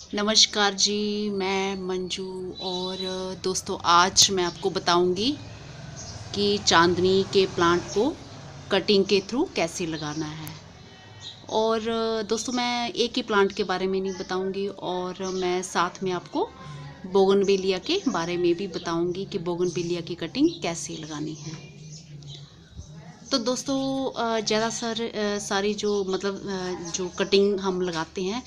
नमस्कार जी, मैं मंजू। और दोस्तों, आज मैं आपको बताऊंगी कि चांदनी के प्लांट को कटिंग के थ्रू कैसे लगाना है। और दोस्तों, मैं एक ही प्लांट के बारे में नहीं बताऊंगी, और मैं साथ में आपको बोगनविलिया के बारे में भी बताऊंगी कि बोगनविलिया की कटिंग कैसे लगानी है। तो दोस्तों, सारी जो जो कटिंग हम लगाते हैं,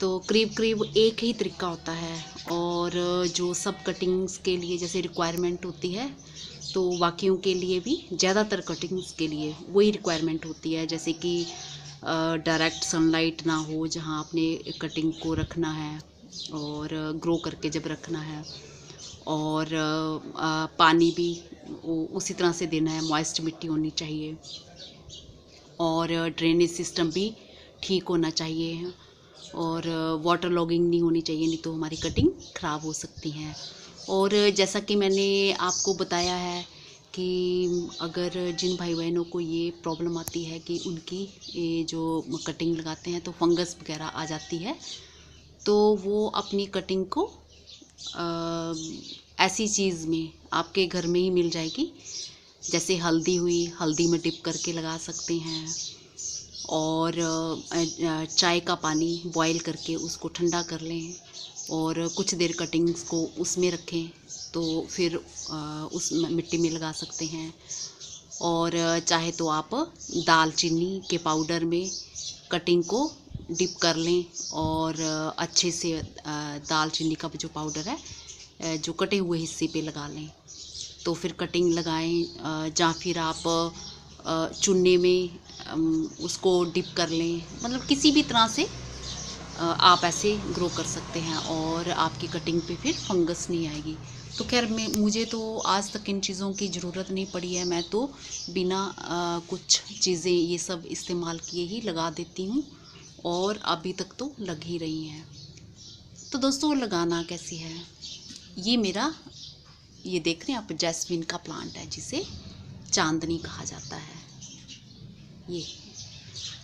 तो करीब करीब एक ही तरीका होता है। और जो सब कटिंग्स के लिए जैसे रिक्वायरमेंट होती है, तो बाकियों के लिए भी ज़्यादातर कटिंग्स के लिए वही रिक्वायरमेंट होती है। जैसे कि डायरेक्ट सनलाइट ना हो जहाँ आपने कटिंग को रखना है, और ग्रो करके जब रखना है, और पानी भी उसी तरह से देना है, मॉइस्ट मिट्टी होनी चाहिए, और ड्रेनेज सिस्टम भी ठीक होना चाहिए, और वाटर लॉगिंग नहीं होनी चाहिए, नहीं तो हमारी कटिंग ख़राब हो सकती है। और जैसा कि मैंने आपको बताया है कि अगर जिन भाई बहनों को ये प्रॉब्लम आती है कि उनकी ये जो कटिंग लगाते हैं तो फंगस वगैरह आ जाती है, तो वो अपनी कटिंग को ऐसी चीज़ में आपके घर में ही मिल जाएगी। जैसे हल्दी हुई, हल्दी में डिप करके लगा सकते हैं, और चाय का पानी बॉईल करके उसको ठंडा कर लें, और कुछ देर कटिंग्स को उसमें रखें, तो फिर उस मिट्टी में लगा सकते हैं। और चाहे तो आप दालचीनी के पाउडर में कटिंग को डिप कर लें, और अच्छे से दालचीनी का जो पाउडर है जो कटे हुए हिस्से पे लगा लें, तो फिर कटिंग लगाएं। या फिर आप चुन्ने में उसको डिप कर लें, मतलब किसी भी तरह से आप ऐसे ग्रो कर सकते हैं, और आपकी कटिंग पे फिर फंगस नहीं आएगी। तो खैर, मुझे तो आज तक इन चीज़ों की ज़रूरत नहीं पड़ी है। मैं तो बिना कुछ चीज़ें ये सब इस्तेमाल किए ही लगा देती हूँ, और अभी तक तो लग ही रही हैं। तो दोस्तों, लगाना कैसी है, ये देख रहे हैं आप, जैस्मिन का प्लांट है जिसे चांदनी कहा जाता है। ये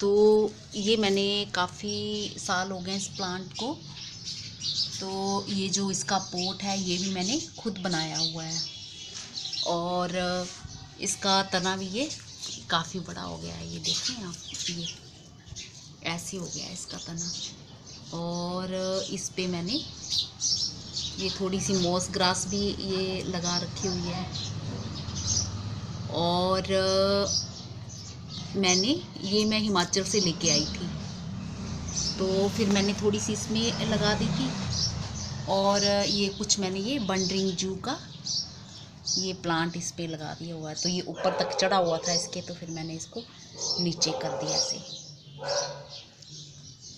तो ये मैंने काफ़ी साल हो गए इस प्लांट को। तो ये जो इसका पोट है ये भी मैंने खुद बनाया हुआ है, और इसका तना भी ये काफ़ी बड़ा हो गया है। ये देख रहे हैं आप, ये ऐसे हो गया है इसका तना। और इस पे मैंने ये थोड़ी सी मॉस ग्रास भी ये लगा रखी हुई है, और मैं हिमाचल से लेके आई थी, तो फिर मैंने थोड़ी सी इसमें लगा दी थी। और ये कुछ मैंने ये बंडरिंग जू का ये प्लांट इस पे लगा दिया हुआ है। तो ये ऊपर तक चढ़ा हुआ था इसके, तो फिर मैंने इसको नीचे कर दिया ऐसे।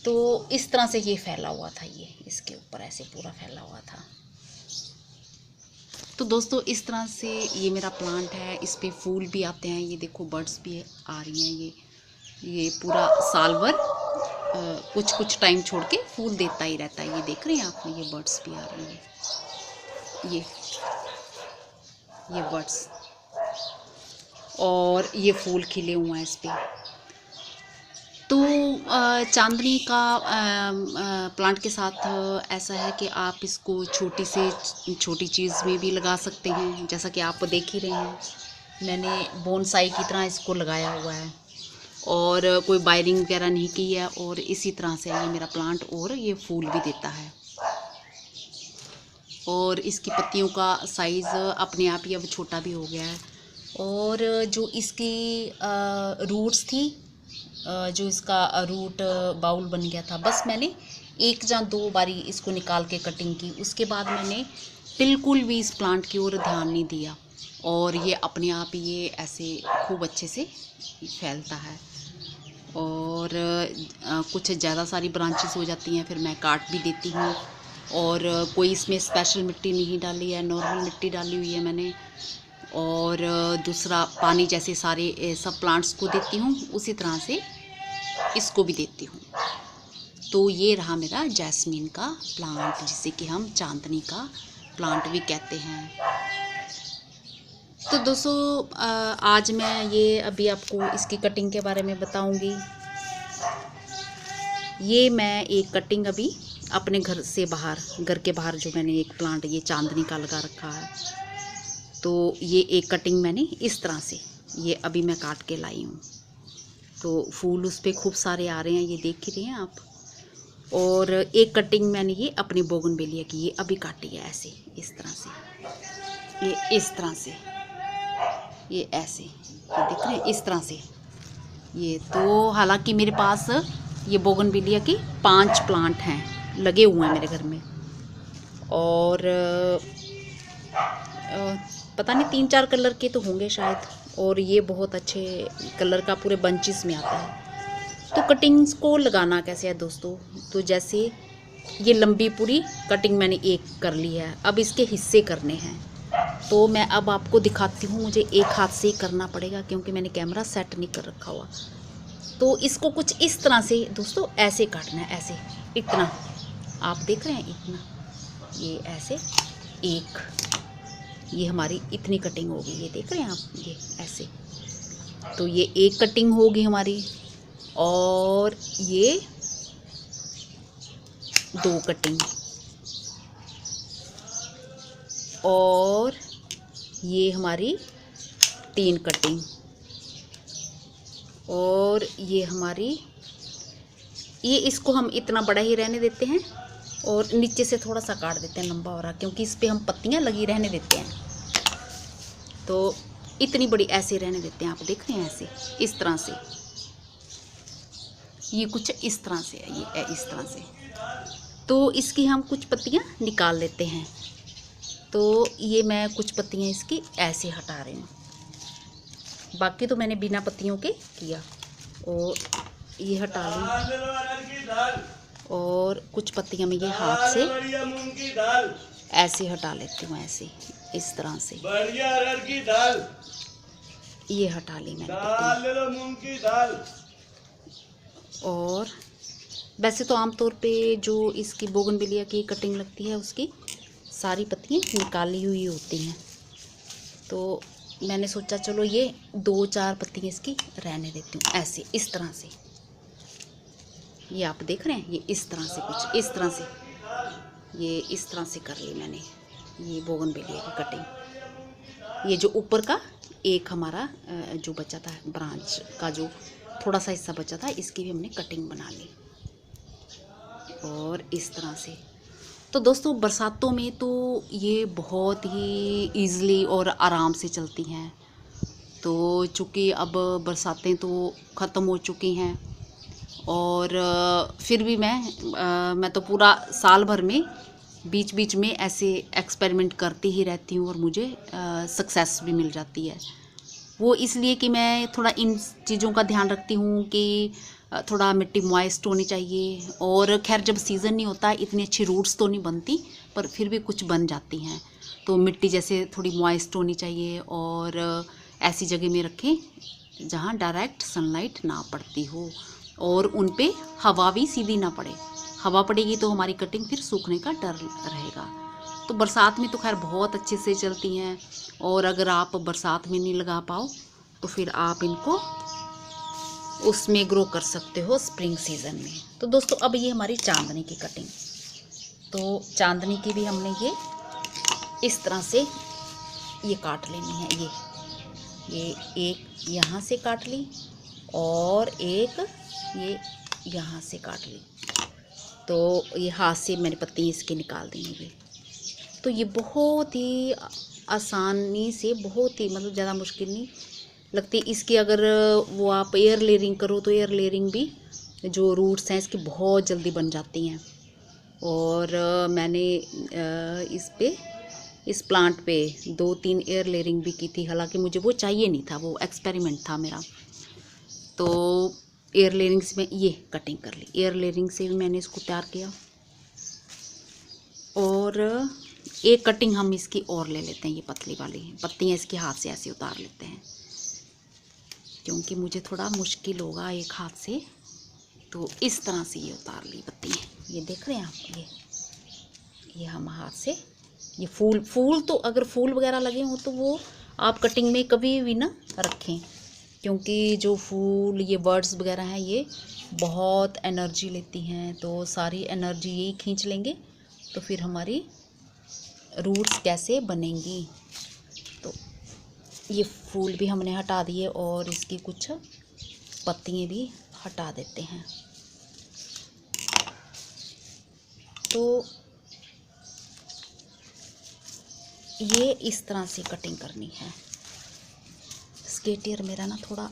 तो इस तरह से ये फैला हुआ था, ये इसके ऊपर ऐसे पूरा फैला हुआ था। तो दोस्तों, इस तरह से ये मेरा प्लांट है। इस पे फूल भी आते हैं, ये देखो बर्ड्स भी आ रही हैं। ये पूरा साल भर कुछ कुछ टाइम छोड़ के फूल देता ही रहता है। ये देख रहे हैं आप, ये बर्ड्स भी आ रही हैं, ये बर्ड्स, और ये फूल खिले हुए हैं इस पे। तो चांदनी का प्लांट के साथ ऐसा है कि आप इसको छोटी से छोटी चीज़ में भी लगा सकते हैं। जैसा कि आप देख ही रहे हैं, मैंने बोनसाई की तरह इसको लगाया हुआ है, और कोई वायरिंग वगैरह नहीं की है, और इसी तरह से ये मेरा प्लांट, और ये फूल भी देता है। और इसकी पत्तियों का साइज़ अपने आप ही अब छोटा भी हो गया है। और जो इसकी रूट्स थी, जो इसका रूट बाउल बन गया था, बस मैंने एक या दो बारी इसको निकाल के कटिंग की। उसके बाद मैंने बिल्कुल भी इस प्लांट की ओर ध्यान नहीं दिया, और ये अपने आप ही ये ऐसे खूब अच्छे से फैलता है। और कुछ ज़्यादा सारी ब्रांचेस हो जाती हैं, फिर मैं काट भी देती हूँ। और कोई इसमें स्पेशल मिट्टी नहीं डाली है, नॉर्मल मिट्टी डाली हुई है मैंने। और दूसरा, पानी जैसे सारे सब प्लांट्स को देती हूँ, उसी तरह से इसको भी देती हूँ। तो ये रहा मेरा जैस्मीन का प्लांट, जिसे कि हम चांदनी का प्लांट भी कहते हैं। तो दोस्तों, आज मैं ये अभी आपको इसकी कटिंग के बारे में बताऊंगी। ये मैं एक कटिंग अभी अपने घर से बाहर, घर के बाहर जो मैंने एक प्लांट ये चांदनी का लगा रखा है, तो ये एक कटिंग मैंने इस तरह से ये अभी मैं काट के लाई हूँ। तो फूल उस पर खूब सारे आ रहे हैं, ये देख ही रहे हैं आप। और एक कटिंग मैंने ये अपनी बोगनवेलिया की ये अभी काटी है ऐसे, इस तरह से, ये इस तरह से, ये ऐसे, ये देख रहे हैं इस तरह से। ये तो हालांकि मेरे पास ये बोगनविलिया के 5 प्लांट हैं, लगे हुए हैं मेरे घर में। और पता नहीं 3-4 कलर के तो होंगे शायद। और ये बहुत अच्छे कलर का पूरे बंचेस में आता है। तो कटिंग्स को लगाना कैसे है दोस्तों, तो जैसे ये लंबी पूरी कटिंग मैंने एक कर ली है, अब इसके हिस्से करने हैं। तो मैं अब आपको दिखाती हूँ, मुझे एक हाथ से ही करना पड़ेगा क्योंकि मैंने कैमरा सेट नहीं कर रखा हुआ। तो इसको कुछ इस तरह से दोस्तों ऐसे काटना है, ऐसे, इतना आप देख रहे हैं, इतना, ये ऐसे एक, ये हमारी इतनी कटिंग होगी, ये देख रहे हैं आप, ये ऐसे। तो ये एक कटिंग होगी हमारी, और ये 2 कटिंग, और ये हमारी 3 कटिंग, और ये हमारी, ये इसको हम इतना बड़ा ही रहने देते हैं और नीचे से थोड़ा सा काट देते हैं लंबा हो रहा, क्योंकि इस पे हम पत्तियां लगी रहने देते हैं। तो इतनी बड़ी ऐसे रहने देते हैं, आप देख रहे हैं ऐसे, इस तरह से। ये कुछ इस तरह से है, ये इस तरह से। तो इसकी हम कुछ पत्तियां निकाल लेते हैं। तो ये मैं कुछ पत्तियां इसकी ऐसे हटा रही हूँ, बाकी तो मैंने बिना पत्तियों के किया। और ये हटा ली, और कुछ पत्तियां मैं ये हाथ से ऐसे हटा लेती हूँ, ऐसे इस तरह से। ये हटा ली मैंने पत्तियां। और वैसे तो आमतौर पे जो इसकी बोगनविलिया की कटिंग लगती है उसकी सारी पत्तियां निकाली हुई होती हैं। तो मैंने सोचा चलो ये 2-4 पत्तियां इसकी रहने देती हूँ, ऐसे इस तरह से। ये आप देख रहे हैं, ये इस तरह से, कुछ इस तरह से, ये इस तरह से कर ली मैंने ये बोगनविलिया की कटिंग। ये जो ऊपर का एक हमारा जो बचा था ब्रांच का, जो थोड़ा सा हिस्सा बचा था, इसकी भी हमने कटिंग बना ली, और इस तरह से। तो दोस्तों बरसातों में तो ये बहुत ही ईज़िली और आराम से चलती हैं। तो चूँकि अब बरसातें तो ख़त्म हो चुकी हैं, और फिर भी मैं तो पूरा साल भर में बीच बीच में ऐसे एक्सपेरिमेंट करती ही रहती हूँ, और मुझे सक्सेस भी मिल जाती है। वो इसलिए कि मैं थोड़ा इन चीज़ों का ध्यान रखती हूँ कि थोड़ा मिट्टी मॉइस्ट होनी चाहिए। और खैर जब सीज़न नहीं होता इतनी अच्छी रूट्स तो नहीं बनती, पर फिर भी कुछ बन जाती हैं। तो मिट्टी जैसे थोड़ी मॉइस्ट होनी चाहिए, और ऐसी जगह में रखें जहाँ डायरेक्ट सनलाइट ना पड़ती हो, और उन पे हवा भी सीधी ना पड़े। हवा पड़ेगी तो हमारी कटिंग फिर सूखने का डर रहेगा। तो बरसात में तो खैर बहुत अच्छे से चलती हैं, और अगर आप बरसात में नहीं लगा पाओ तो फिर आप इनको उसमें ग्रो कर सकते हो स्प्रिंग सीज़न में। तो दोस्तों अब ये हमारी चांदनी की कटिंग, तो चांदनी की भी हमने ये इस तरह से ये काट लेनी है। ये एक यहाँ से काट ली, और एक ये यहाँ से काट ली। तो ये हाथ से मैंने पत्ती इसके निकाल देंगे। तो ये बहुत ही आसानी से, बहुत ही मतलब ज़्यादा मुश्किल नहीं लगती इसकी। अगर वो आप एयर लेयरिंग करो तो एयर लेयरिंग भी जो रूट्स हैं इसकी बहुत जल्दी बन जाती हैं। और मैंने इस प्लांट पे 2-3 एयर लेयरिंग भी की थी, हालांकि मुझे वो चाहिए नहीं था, वो एक्सपेरिमेंट था मेरा। तो एयर लेयरिंग से मैं ये कटिंग कर ली, एयर लेयरिंग से भी मैंने इसको तैयार किया। और एक कटिंग हम इसकी और ले लेते हैं, ये पतली वाली पत्तियाँ इसके हाथ से ऐसे उतार लेते हैं, क्योंकि मुझे थोड़ा मुश्किल होगा एक हाथ से। तो इस तरह से ये उतार ली पत्तियाँ, ये देख रहे हैं आप, ये हम हाथ से ये फूल तो अगर फूल वगैरह लगे हों तो वो आप कटिंग में कभी भी ना रखें, क्योंकि जो फूल ये बर्ड्स वगैरह हैं ये बहुत एनर्जी लेती हैं, तो सारी एनर्जी यही खींच लेंगे, तो फिर हमारी रूट्स कैसे बनेंगी। तो ये फूल भी हमने हटा दिए और इसकी कुछ पत्तियाँ भी हटा देते हैं। तो ये इस तरह से कटिंग करनी है। स्केटियर मेरा ना थोड़ा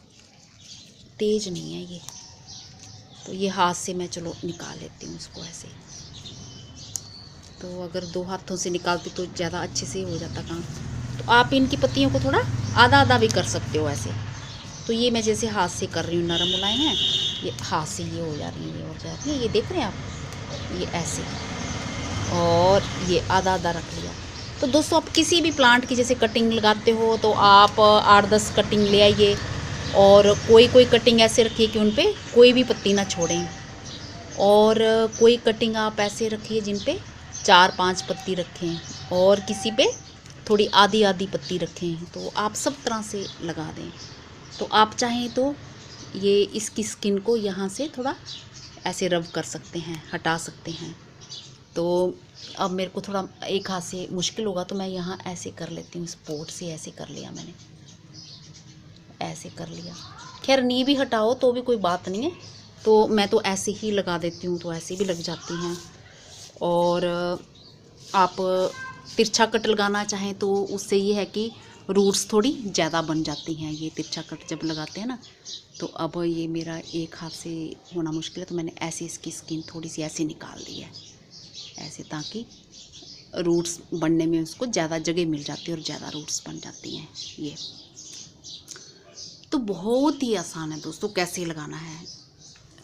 तेज नहीं है ये, तो ये हाथ से मैं चलो निकाल लेती हूँ इसको ऐसे। तो अगर 2 हाथों से निकालती तो ज़्यादा अच्छे से हो जाता काम। तो आप इनकी पत्तियों को थोड़ा आधा आधा भी कर सकते हो ऐसे। तो ये मैं जैसे हाथ से कर रही हूँ, नरम मुलायम है, ये हाथ से ये हो जा रही है, ये हो जा रही है, ये देख रहे हैं आप, ये ऐसे, और ये आधा आधा रख लिया। तो दोस्तों आप किसी भी प्लांट की जैसे कटिंग लगाते हो तो आप 8-10 कटिंग ले आइए, और कोई कटिंग ऐसे रखिए कि उन पे कोई भी पत्ती ना छोड़ें, और कोई कटिंग आप ऐसे रखिए जिन पे 4-5 पत्ती रखें, और किसी पे थोड़ी आधी आधी पत्ती रखें। तो आप सब तरह से लगा दें। तो आप चाहें तो ये इसकी स्किन को यहाँ से थोड़ा ऐसे रब कर सकते हैं, हटा सकते हैं। तो अब मेरे को थोड़ा एक हाथ से मुश्किल होगा तो मैं यहाँ ऐसे कर लेती हूँ, इस पोट से ऐसे कर लिया मैंने, ऐसे कर लिया। खैर नी भी हटाओ तो भी कोई बात नहीं है, तो मैं तो ऐसे ही लगा देती हूँ, तो ऐसे भी लग जाती हैं। और आप तिरछा कट लगाना चाहें तो उससे ये है कि रूट्स थोड़ी ज़्यादा बन जाती हैं, ये तिरछा कट जब लगाते हैं ना। तो अब ये मेरा एक हाथ से होना मुश्किल है, तो मैंने ऐसे इसकी स्किन थोड़ी सी ऐसे निकाल दी है ऐसे, ताकि रूट्स बनने में उसको ज़्यादा जगह मिल जाती है और ज़्यादा रूट्स बन जाती हैं। ये तो बहुत ही आसान है दोस्तों, कैसे लगाना है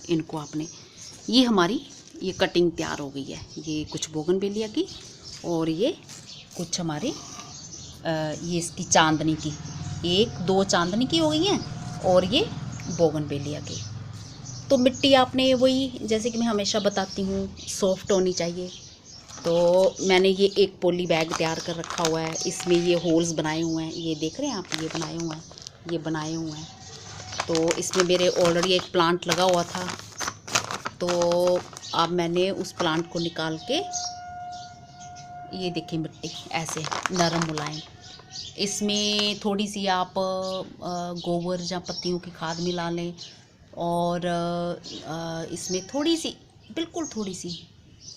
इनको आपने। ये हमारी ये कटिंग तैयार हो गई है, ये कुछ बोगनवेलिया की और ये कुछ हमारे ये इसकी चांदनी की, 1-2 चांदनी की हो गई हैं, और ये बोगनवेलिया की। तो मिट्टी आपने वही, जैसे कि मैं हमेशा बताती हूँ, सॉफ्ट होनी चाहिए। तो मैंने ये एक पॉली बैग तैयार कर रखा हुआ है, इसमें ये होल्स बनाए हुए हैं, ये देख रहे हैं आप, ये बनाए हुए हैं, ये बनाए हुए हैं। तो इसमें मेरे ऑलरेडी एक प्लांट लगा हुआ था, तो अब मैंने उस प्लांट को निकाल के, ये देखिए मिट्टी ऐसे नरम मुलायम, इसमें थोड़ी सी आप गोबर या पत्तियों की खाद मिला लें, और इसमें थोड़ी सी, बिल्कुल थोड़ी सी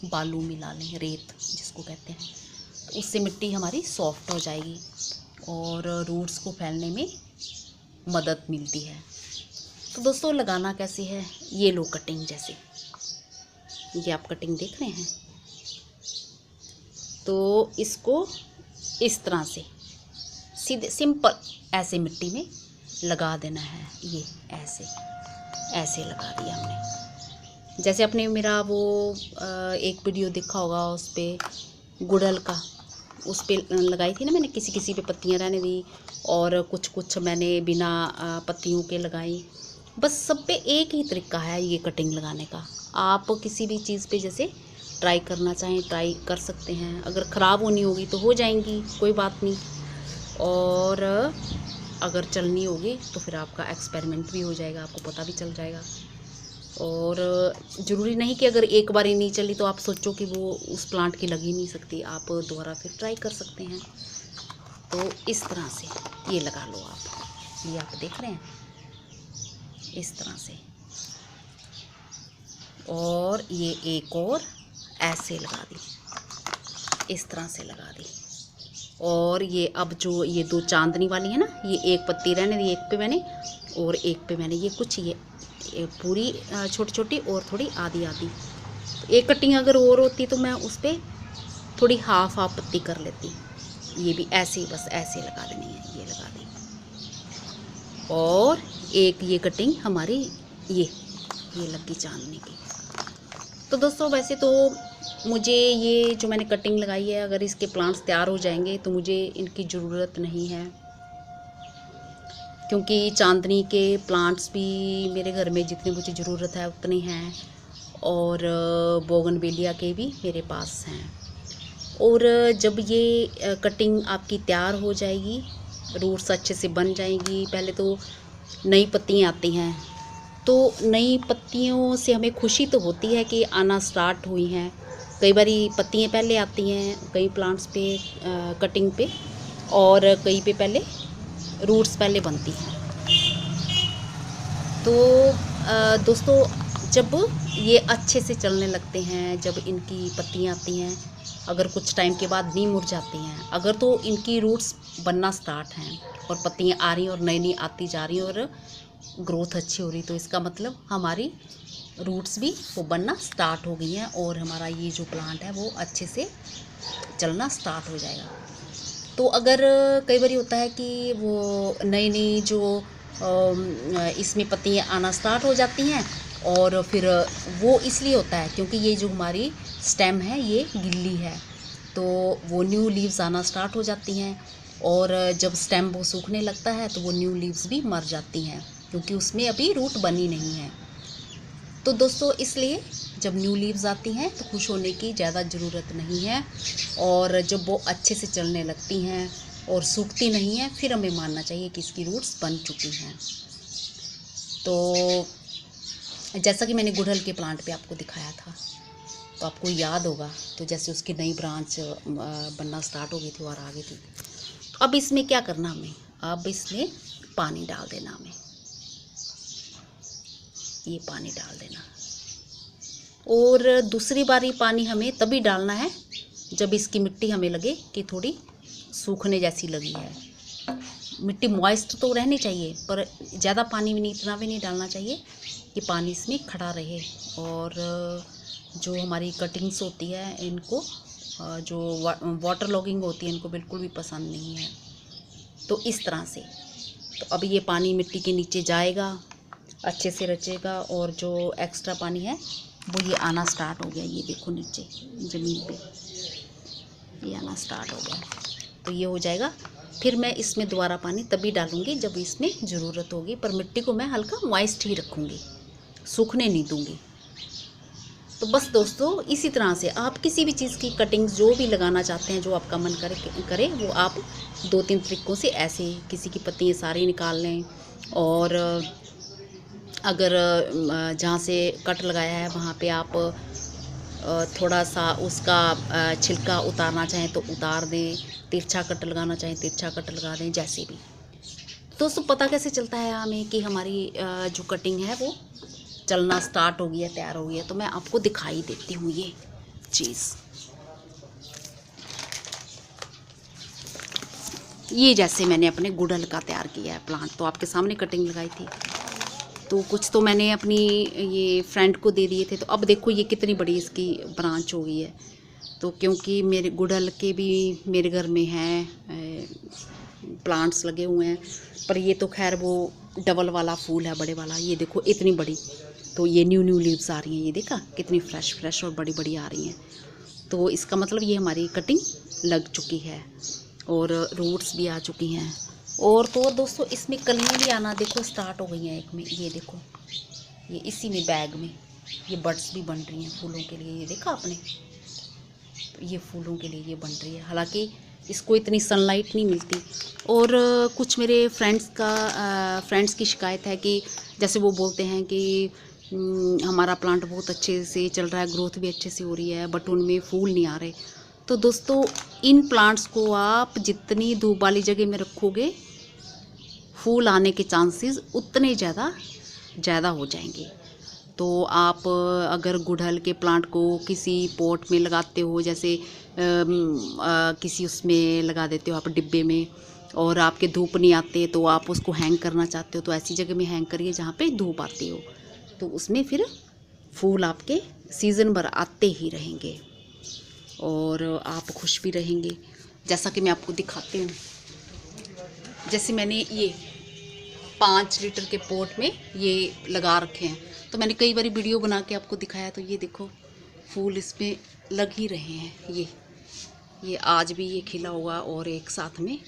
बालू मिला लें, रेत जिसको कहते हैं। तो उससे मिट्टी हमारी सॉफ्ट हो जाएगी और रूट्स को फैलने में मदद मिलती है। तो दोस्तों लगाना कैसे है, ये लो कटिंग, जैसे ये आप कटिंग देख रहे हैं। तो इसको इस तरह से सीधे सिंपल ऐसे मिट्टी में लगा देना है, ये ऐसे ऐसे लगा दिया हमने। जैसे आपने मेरा वो एक वीडियो देखा होगा, उस पर गुड़हल का, उस पर लगाई थी ना मैंने, किसी किसी पे पत्तियां रहने दी और कुछ कुछ मैंने बिना पत्तियों के लगाई। बस सब पे एक ही तरीका है ये कटिंग लगाने का। आप किसी भी चीज़ पे जैसे ट्राई करना चाहें ट्राई कर सकते हैं। अगर ख़राब होनी होगी तो हो जाएंगी, कोई बात नहीं, और अगर चलनी होगी तो फिर आपका एक्सपेरिमेंट भी हो जाएगा, आपको पता भी चल जाएगा। और ज़रूरी नहीं कि अगर एक बार ही नहीं चली तो आप सोचो कि वो उस प्लांट की लग ही नहीं सकती, आप दोबारा फिर ट्राई कर सकते हैं। तो इस तरह से ये लगा लो आप, ये आप देख रहे हैं इस तरह से, और ये एक और ऐसे लगा दी, इस तरह से लगा दी। और ये अब जो ये 2 चांदनी वाली है ना, ये एक पत्ती रहने दी, एक पे मैंने और एक पे मैंने ये कुछ ये पूरी छोटी छोटी और थोड़ी आधी आधी। तो एक कटिंग अगर और होती तो मैं उस पर थोड़ी हाफ पत्ती कर लेती। ये भी ऐसे ही बस ऐसे लगा देनी है, ये लगा दी। और एक ये कटिंग हमारी ये लगी चांदनी की। तो दोस्तों वैसे तो मुझे ये जो मैंने कटिंग लगाई है, अगर इसके प्लांट्स तैयार हो जाएंगे तो मुझे इनकी ज़रूरत नहीं है, क्योंकि चांदनी के प्लांट्स भी मेरे घर में जितनी मुझे ज़रूरत है उतने हैं, और बोगनवेलिया के भी मेरे पास हैं। और जब ये कटिंग आपकी तैयार हो जाएगी, रूट्स अच्छे से बन जाएंगी, पहले तो नई पत्तियाँ आती हैं, तो नई पत्तियों से हमें खुशी तो होती है कि आना स्टार्ट हुई हैं। कई बारी पत्तियाँ पहले आती हैं कई प्लांट्स पे कटिंग पे, और कई पे पहले रूट्स पहले बनती हैं। तो दोस्तों, जब ये अच्छे से चलने लगते हैं, जब इनकी पत्तियाँ आती हैं, अगर कुछ टाइम के बाद नीम मुरझाती हैं, अगर तो इनकी रूट्स बनना स्टार्ट हैं और पत्तियाँ आ रही हैं और नई नई आती जा रही हैं और ग्रोथ अच्छी हो रही, तो इसका मतलब हमारी रूट्स भी वो बनना स्टार्ट हो गई हैं और हमारा ये जो प्लांट है वो अच्छे से चलना स्टार्ट हो जाएगा। तो अगर कई बार होता है कि वो नई नई जो इसमें पत्तियाँ आना स्टार्ट हो जाती हैं, और फिर वो इसलिए होता है क्योंकि ये जो हमारी स्टेम है ये गिल्ली है, तो वो न्यू लीव्स आना स्टार्ट हो जाती हैं, और जब स्टेम वो सूखने लगता है तो वो न्यू लीव्स भी मर जाती हैं क्योंकि उसमें अभी रूट बनी नहीं है। तो दोस्तों, इसलिए जब न्यू लीव्स आती हैं तो खुश होने की ज़्यादा ज़रूरत नहीं है, और जब वो अच्छे से चलने लगती हैं और सूखती नहीं हैं, फिर हमें मानना चाहिए कि इसकी रूट्स बन चुकी हैं। तो जैसा कि मैंने गुड़हल के प्लांट पे आपको दिखाया था, तो आपको याद होगा, तो जैसे उसकी नई ब्रांच बनना स्टार्ट हो गई थी और आ गई थी। तो अब इसमें क्या करना हमें, अब इसमें पानी डाल देना हमें, ये पानी डाल देना। और दूसरी बारी पानी हमें तभी डालना है जब इसकी मिट्टी हमें लगे कि थोड़ी सूखने जैसी लगी है। मिट्टी मॉइस्ट तो रहनी चाहिए, पर ज़्यादा पानी भी नहीं, इतना भी नहीं डालना चाहिए कि पानी इसमें खड़ा रहे, और जो हमारी कटिंग्स होती है इनको जो वाटर लॉगिंग होती है इनको बिल्कुल भी पसंद नहीं है। तो इस तरह से, तो अब ये पानी मिट्टी के नीचे जाएगा, अच्छे से रचेगा, और जो एक्स्ट्रा पानी है वो ये आना स्टार्ट हो गया, ये देखो नीचे ज़मीन पे ये आना स्टार्ट हो गया, तो ये हो जाएगा। फिर मैं इसमें दोबारा पानी तभी डालूँगी जब इसमें ज़रूरत होगी, पर मिट्टी को मैं हल्का मॉइस्ट ही रखूँगी, सूखने नहीं दूँगी। तो बस दोस्तों, इसी तरह से आप किसी भी चीज़ की कटिंग्स जो भी लगाना चाहते हैं, जो आपका मन करे वो आप 2-3 तरीक़ों से ऐसे किसी की पत्तियाँ सारी निकाल लें, और अगर जहाँ से कट लगाया है वहाँ पे आप थोड़ा सा उसका छिलका उतारना चाहें तो उतार दें, तिरछा कट लगाना चाहें तिरछा कट लगा दें, जैसे भी। दोस्तों, पता कैसे चलता है हमें कि हमारी जो कटिंग है वो चलना स्टार्ट हो गई है, तैयार हो गई है? तो मैं आपको दिखाई देती हूँ ये चीज़। ये जैसे मैंने अपने गुड़हल का तैयार किया है प्लांट, तो आपके सामने कटिंग लगाई थी, तो कुछ तो मैंने अपनी ये फ्रेंड को दे दिए थे। तो अब देखो ये कितनी बड़ी इसकी ब्रांच हो गई है। तो क्योंकि मेरे गुड़हल के भी मेरे घर में हैं प्लांट्स लगे हुए हैं, पर ये तो खैर वो डबल वाला फूल है, बड़े वाला। ये देखो इतनी बड़ी, तो ये न्यू लीव्स आ रही हैं, ये देखा कितनी फ्रेश और बड़ी बड़ी आ रही हैं। तो इसका मतलब ये हमारी कटिंग लग चुकी है और रूट्स भी आ चुकी हैं। और तो दोस्तों, इसमें कलियाँ भी आना देखो स्टार्ट हो गई हैं। एक में ये देखो, ये इसी में बैग में ये बड्स भी बन रही हैं फूलों के लिए, ये देखा आपने? तो ये फूलों के लिए ये बन रही है, हालांकि इसको इतनी सनलाइट नहीं मिलती। और कुछ मेरे फ्रेंड्स की शिकायत है कि जैसे वो बोलते हैं कि हमारा प्लांट बहुत अच्छे से चल रहा है, ग्रोथ भी अच्छे से हो रही है, बट उनमें फूल नहीं आ रहे। तो दोस्तों, इन प्लांट्स को आप जितनी धूप वाली जगह में रखोगे, फूल आने के चांसेस उतने ज़्यादा हो जाएंगे। तो आप अगर गुड़हल के प्लांट को किसी पॉट में लगाते हो, जैसे किसी उसमें लगा देते हो आप डिब्बे में, और आपके धूप नहीं आते, तो आप उसको हैंग करना चाहते हो, तो ऐसी जगह में हैंग करिए जहाँ पे धूप आती हो, तो उसमें फिर फूल आपके सीज़न भर आते ही रहेंगे और आप खुश भी रहेंगे। जैसा कि मैं आपको दिखाती हूँ, जैसे मैंने ये 5 लीटर के पॉट में ये लगा रखे हैं, तो मैंने कई बार वीडियो बना के आपको दिखाया। तो ये देखो फूल इसमें लग ही रहे हैं। ये आज भी ये खिला हुआ, और एक साथ में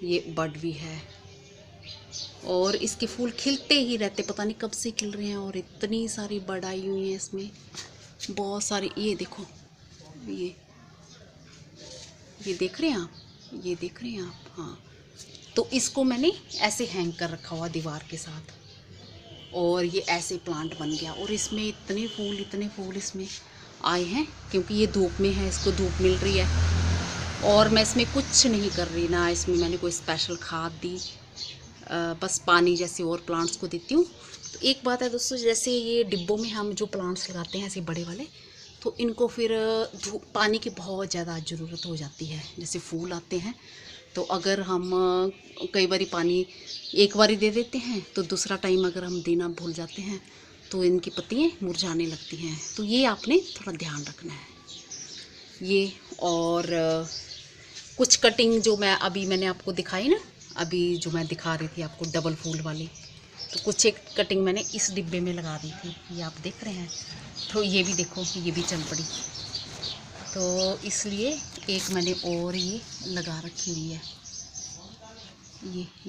ये बड भी है, और इसके फूल खिलते ही रहते, पता नहीं कब से खिल रहे हैं। और इतनी सारी बड आई हुई हैं इसमें, बहुत सारी। ये देखो, ये देख रहे हैं आप, ये देख रहे हैं आप? हाँ, तो इसको मैंने ऐसे हैंग कर रखा हुआ दीवार के साथ, और ये ऐसे प्लांट बन गया। और इसमें इतने फूल इसमें आए हैं, क्योंकि ये धूप में है, इसको धूप मिल रही है। और मैं इसमें कुछ नहीं कर रही ना, इसमें मैंने कोई स्पेशल खाद दी, बस पानी जैसे और प्लांट्स को देती हूँ। तो एक बात है दोस्तों, जैसे ये डिब्बों में हम जो प्लांट्स लगाते हैं ऐसे बड़े वाले, तो इनको फिर पानी की बहुत ज़्यादा ज़रूरत हो जाती है। जैसे फूल आते हैं तो अगर हम कई बारी पानी एक बारी दे देते हैं, तो दूसरा टाइम अगर हम देना भूल जाते हैं तो इनकी पत्तियाँ मुरझाने लगती हैं। तो ये आपने थोड़ा ध्यान रखना है ये। और कुछ कटिंग जो मैंने आपको दिखाई ना, अभी जो मैं दिखा रही थी आपको डबल फूल वाली, तो कुछ एक कटिंग मैंने इस डिब्बे में लगा दी थी, ये आप देख रहे हैं। तो ये भी देखो, ये भी चल पड़ी। तो इसलिए एक मैंने और ये लगा रखी हुई है,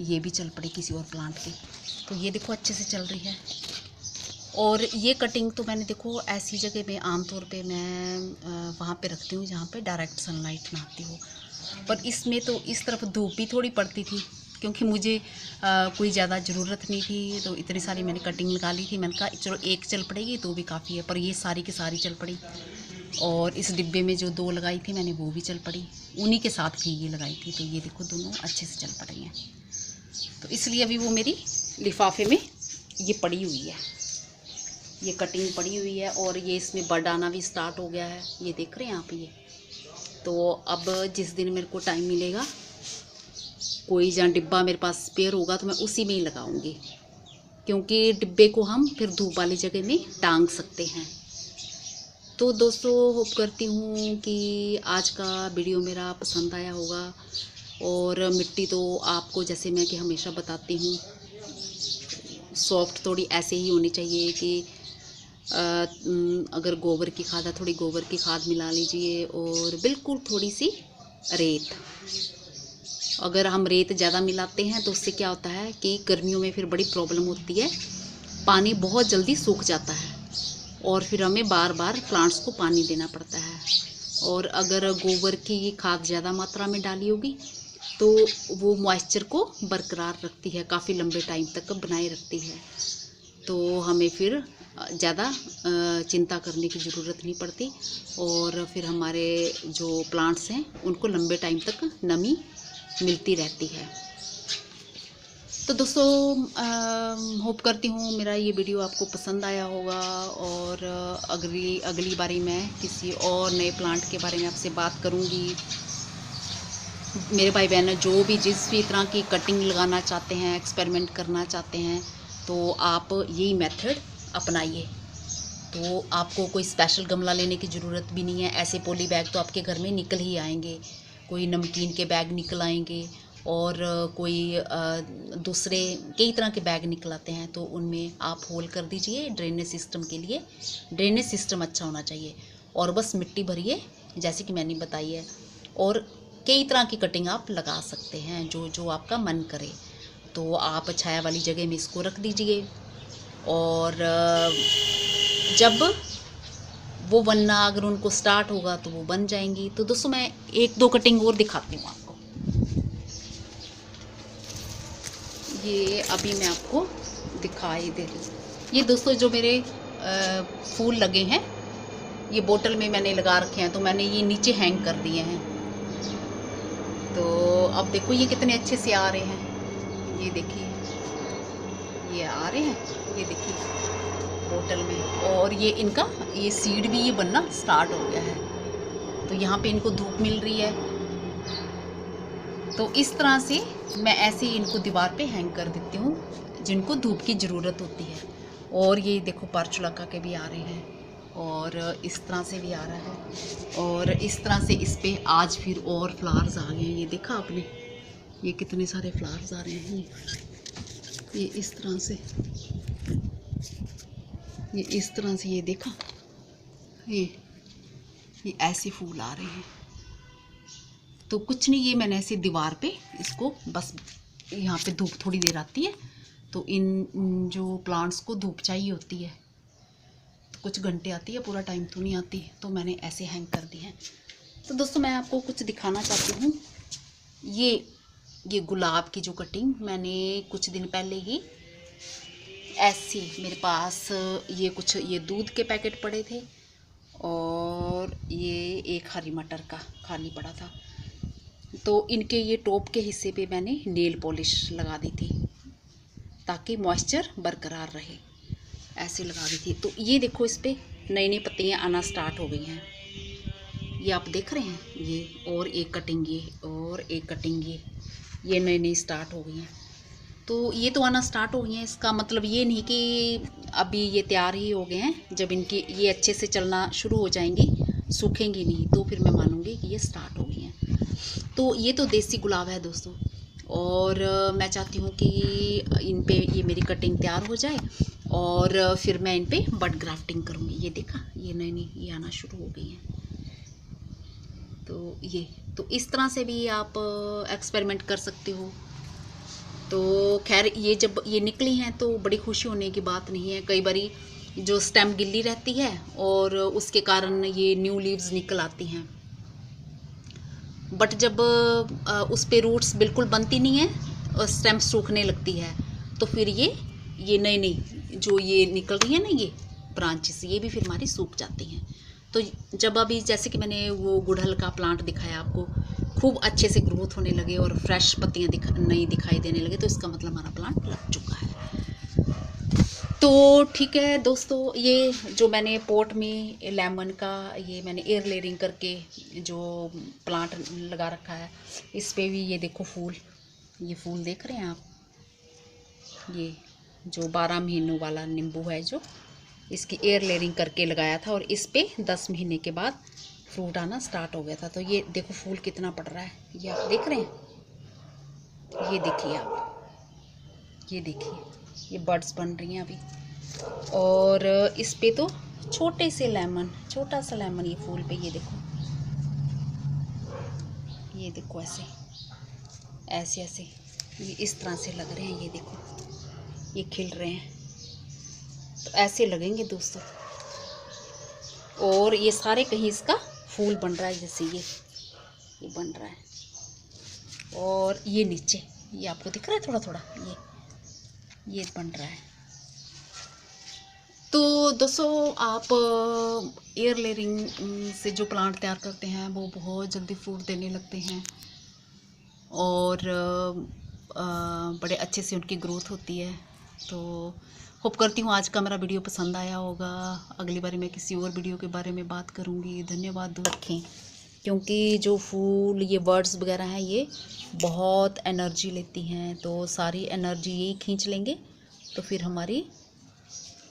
ये भी चल पड़ी किसी और प्लांट की। तो ये देखो अच्छे से चल रही है। और ये कटिंग तो मैंने देखो ऐसी जगह में आमतौर पे मैं वहाँ पे रखती हूँ जहाँ पे डायरेक्ट सनलाइट ना आती हो। पर इसमें तो इस तरफ धूप भी थोड़ी पड़ती थी, क्योंकि मुझे कोई ज़्यादा ज़रूरत नहीं थी। तो इतनी सारी मैंने कटिंग लगा ली थी, मैंने कहा चलो एक चल पड़ेगी तो भी काफ़ी है। पर ये सारी की सारी चल पड़ी। और इस डिब्बे में जो 2 लगाई थी मैंने वो भी चल पड़ी, उन्हीं के साथ भी ये लगाई थी। तो ये देखो दोनों अच्छे से चल पड़ी हैं। तो इसलिए अभी वो मेरी लिफाफे में ये पड़ी हुई है, ये कटिंग पड़ी हुई है। और ये इसमें बड आना भी स्टार्ट हो गया है, ये देख रहे हैं आप ये। तो अब जिस दिन मेरे को टाइम मिलेगा, कोई जहाँ डिब्बा मेरे पास स्पेयर होगा तो मैं उसी में ही लगाऊंगी, क्योंकि डिब्बे को हम फिर धूप वाली जगह में टांग सकते हैं। तो दोस्तों होप करती हूँ कि आज का वीडियो मेरा पसंद आया होगा। और मिट्टी तो आपको जैसे मैं कि हमेशा बताती हूँ, सॉफ्ट थोड़ी ऐसे ही होनी चाहिए कि अगर गोबर की खाद है, थोड़ी गोबर की खाद मिला लीजिए, और बिल्कुल थोड़ी सी रेत। अगर हम रेत ज़्यादा मिलाते हैं तो उससे क्या होता है कि गर्मियों में फिर बड़ी प्रॉब्लम होती है, पानी बहुत जल्दी सूख जाता है और फिर हमें बार बार प्लांट्स को पानी देना पड़ता है। और अगर गोबर की खाद ज़्यादा मात्रा में डाली होगी तो वो मॉइस्चर को बरकरार रखती है, काफ़ी लंबे टाइम तक बनाए रखती है। तो हमें फिर ज़्यादा चिंता करने की ज़रूरत नहीं पड़ती, और फिर हमारे जो प्लांट्स हैं उनको लंबे टाइम तक नमी मिलती रहती है। तो दोस्तों होप करती हूँ मेरा ये वीडियो आपको पसंद आया होगा। और अगली बारी मैं किसी और नए प्लांट के बारे में आपसे बात करूँगी। मेरे भाई बहन जो भी जिस भी तरह की कटिंग लगाना चाहते हैं, एक्सपेरिमेंट करना चाहते हैं, तो आप यही मेथड अपनाइए। तो आपको कोई स्पेशल गमला लेने की ज़रूरत भी नहीं है। ऐसे पॉली बैग तो आपके घर में निकल ही आएंगे, कोई नमकीन के बैग निकल आएंगे, और कोई दूसरे कई तरह के बैग निकल आते हैं। तो उनमें आप होल कर दीजिए ड्रेनेज सिस्टम के लिए। ड्रेनेज सिस्टम अच्छा होना चाहिए, और बस मिट्टी भरिए जैसे कि मैंने बताई है। और कई तरह की कटिंग आप लगा सकते हैं, जो जो आपका मन करे। तो आप छाया वाली जगह में इसको रख दीजिए, और जब वो बनना अगर उनको स्टार्ट होगा तो वो बन जाएंगी। तो दोस्तों मैं 1-2 कटिंग और दिखाती हूँ आपको। ये अभी मैं आपको दिखाई दे रही हूँ। ये दोस्तों जो मेरे फूल लगे हैं, ये बोतल में मैंने लगा रखे हैं, तो मैंने ये नीचे हैंग कर दिए हैं। तो अब देखो ये कितने अच्छे से आ रहे हैं, ये देखिए ये आ रहे हैं, ये देखिए बोतल में। और ये इनका ये सीड भी ये बनना स्टार्ट हो गया है। तो यहाँ पे इनको धूप मिल रही है। तो इस तरह से मैं ऐसे ही इनको दीवार पे हैंग कर देती हूँ जिनको धूप की ज़रूरत होती है। और ये देखो पार्चुलाका के भी आ रहे हैं, और इस तरह से भी आ रहा है, और इस तरह से इस पे आज फिर और फ्लावर्स आ गए हैं। ये देखा आपने, ये कितने सारे फ्लावर्स आ रहे हैं। ये इस तरह से, ये इस तरह से, ये देखा, ये ऐसे फूल आ रहे हैं। तो कुछ नहीं, ये मैंने ऐसे दीवार पे इसको बस यहाँ पे धूप थोड़ी देर आती है, तो इन जो प्लांट्स को धूप चाहिए होती है, तो कुछ घंटे आती है, पूरा टाइम तो नहीं आती। तो मैंने ऐसे हैंग कर दी हैं। तो दोस्तों मैं आपको कुछ दिखाना चाहती हूँ। ये ये गुलाब की जो कटिंग मैंने कुछ दिन पहले ही ऐसी, मेरे पास ये दूध के पैकेट पड़े थे और ये एक हरी मटर का खाली पड़ा था, तो इनके ये टॉप के हिस्से पे मैंने नेल पॉलिश लगा दी थी ताकि मॉइस्चर बरकरार रहे, ऐसे लगा दी थी। तो ये देखो इस पर नई नई पत्तियाँ आना स्टार्ट हो गई हैं, ये आप देख रहे हैं, ये और एक कटिंग, ये और एक कटिंग, ये नई नई स्टार्ट हो गई हैं। तो ये तो आना स्टार्ट हो गई हैं, इसका मतलब ये नहीं कि अभी ये तैयार ही हो गए हैं। जब इनकी ये अच्छे से चलना शुरू हो जाएंगी, सूखेंगी नहीं, तो फिर मैं मानूंगी कि ये स्टार्ट हो गई हैं। तो ये तो देसी गुलाब है दोस्तों, और मैं चाहती हूँ कि इन पे ये मेरी कटिंग तैयार हो जाए और फिर मैं इन पे बड ग्राफ्टिंग करूँगी। ये देखा, ये नई नई ये आना शुरू हो गई हैं। तो इस तरह से भी आप एक्सपेरिमेंट कर सकते हो। तो खैर ये जब ये निकली हैं तो बड़ी खुशी होने की बात नहीं है। कई बारी जो स्टेम गिल्ली रहती है और उसके कारण ये न्यू लीव्स निकल आती हैं, बट जब उस पे रूट्स बिल्कुल बनती नहीं है और स्टेम सूखने लगती है, तो फिर ये नई नई जो ये निकल रही है ना, ये ब्रांचेस, ये भी फिर हमारी सूख जाती हैं। तो जब अभी जैसे कि मैंने वो गुड़हल का प्लांट दिखाया आपको, खूब अच्छे से ग्रोथ होने लगे और फ्रेश पत्तियाँ नई दिखाई देने लगे, तो इसका मतलब हमारा प्लांट लग चुका है। तो ठीक है दोस्तों, ये जो मैंने पॉट में लेमन का ये मैंने एयर लेयरिंग करके जो प्लांट लगा रखा है, इस पे भी ये देखो फूल, ये फूल देख रहे हैं आप, ये जो 12 महीनों वाला नींबू है, जो इसकी एयर लेयरिंग करके लगाया था और इस पे 10 महीने के बाद फ्रूट आना स्टार्ट हो गया था। तो ये देखो फूल कितना पड़ रहा है, ये आप देख रहे हैं, ये देखिए आप, ये देखिए, ये बर्ड्स बन रही हैं अभी। और इस पे तो छोटे से लेमन, छोटा सा लेमन ये फूल पे, ये देखो, ये देखो ऐसे ऐसे ऐसे ये इस तरह से लग रहे हैं, ये देखो ये खिल रहे हैं, तो ऐसे लगेंगे दोस्तों। और ये सारे कहीं इसका फूल बन रहा है, जैसे ये बन रहा है। और ये नीचे ये आपको दिख रहा है थोड़ा थोड़ा, ये बन रहा है। तो दोस्तों आप एयर लेयरिंग से जो प्लांट तैयार करते हैं वो बहुत जल्दी फ्रूट देने लगते हैं और बड़े अच्छे से उनकी ग्रोथ होती है। तो होप करती हूँ आज का मेरा वीडियो पसंद आया होगा। अगली बार मैं किसी और वीडियो के बारे में बात करूँगी। धन्यवाद। रखें, क्योंकि जो फूल ये बर्ड्स वगैरह हैं ये बहुत एनर्जी लेती हैं, तो सारी एनर्जी यही खींच लेंगे, तो फिर हमारी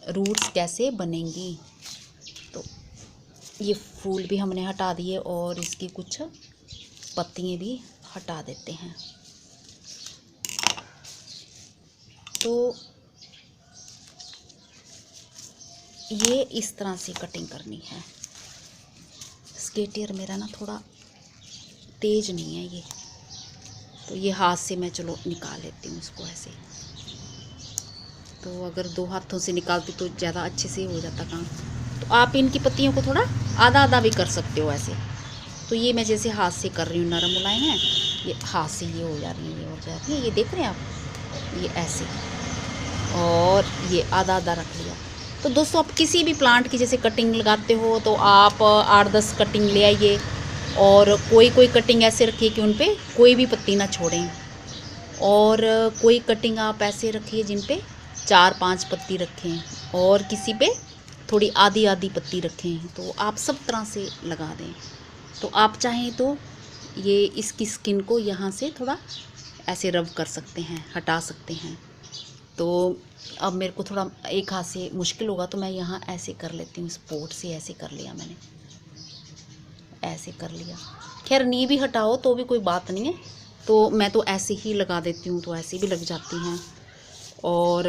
रूट्स कैसे बनेंगी। तो ये फूल भी हमने हटा दिए और इसकी कुछ पत्तियाँ भी हटा देते हैं। तो ये इस तरह से कटिंग करनी है। स्केटियर मेरा ना थोड़ा तेज नहीं है ये, तो ये हाथ से मैं चलो निकाल लेती हूँ इसको ऐसे। तो अगर 2 हाथों से निकालती तो ज़्यादा अच्छे से हो जाता काम। तो आप इनकी पत्तियों को थोड़ा आधा आधा भी कर सकते हो ऐसे। तो ये मैं जैसे हाथ से कर रही हूँ, नरम मुलायम है, ये हाथ से ये हो जा रही है, ये हो जा रही है, ये देख रहे हैं आप, ये ऐसे, और ये आधा आधा रख लिया। तो दोस्तों आप किसी भी प्लांट की जैसे कटिंग लगाते हो तो आप 8-10 कटिंग ले आइए और कोई कटिंग ऐसे रखिए कि उन पे कोई भी पत्ती ना छोड़ें, और कोई कटिंग आप ऐसे रखिए जिन पे 4-5 पत्ती रखें और किसी पे थोड़ी आधी आधी पत्ती रखें। तो आप सब तरह से लगा दें। तो आप चाहें तो ये इसकी स्किन को यहाँ से थोड़ा ऐसे रब कर सकते हैं, हटा सकते हैं। तो अब मेरे को थोड़ा एक हाथ से मुश्किल होगा तो मैं यहाँ ऐसे कर लेती हूँ, इस पोट से ऐसे कर लिया मैंने, ऐसे कर लिया। खैर नी भी हटाओ तो भी कोई बात नहीं है, तो मैं तो ऐसे ही लगा देती हूँ, तो ऐसे भी लग जाती हैं। और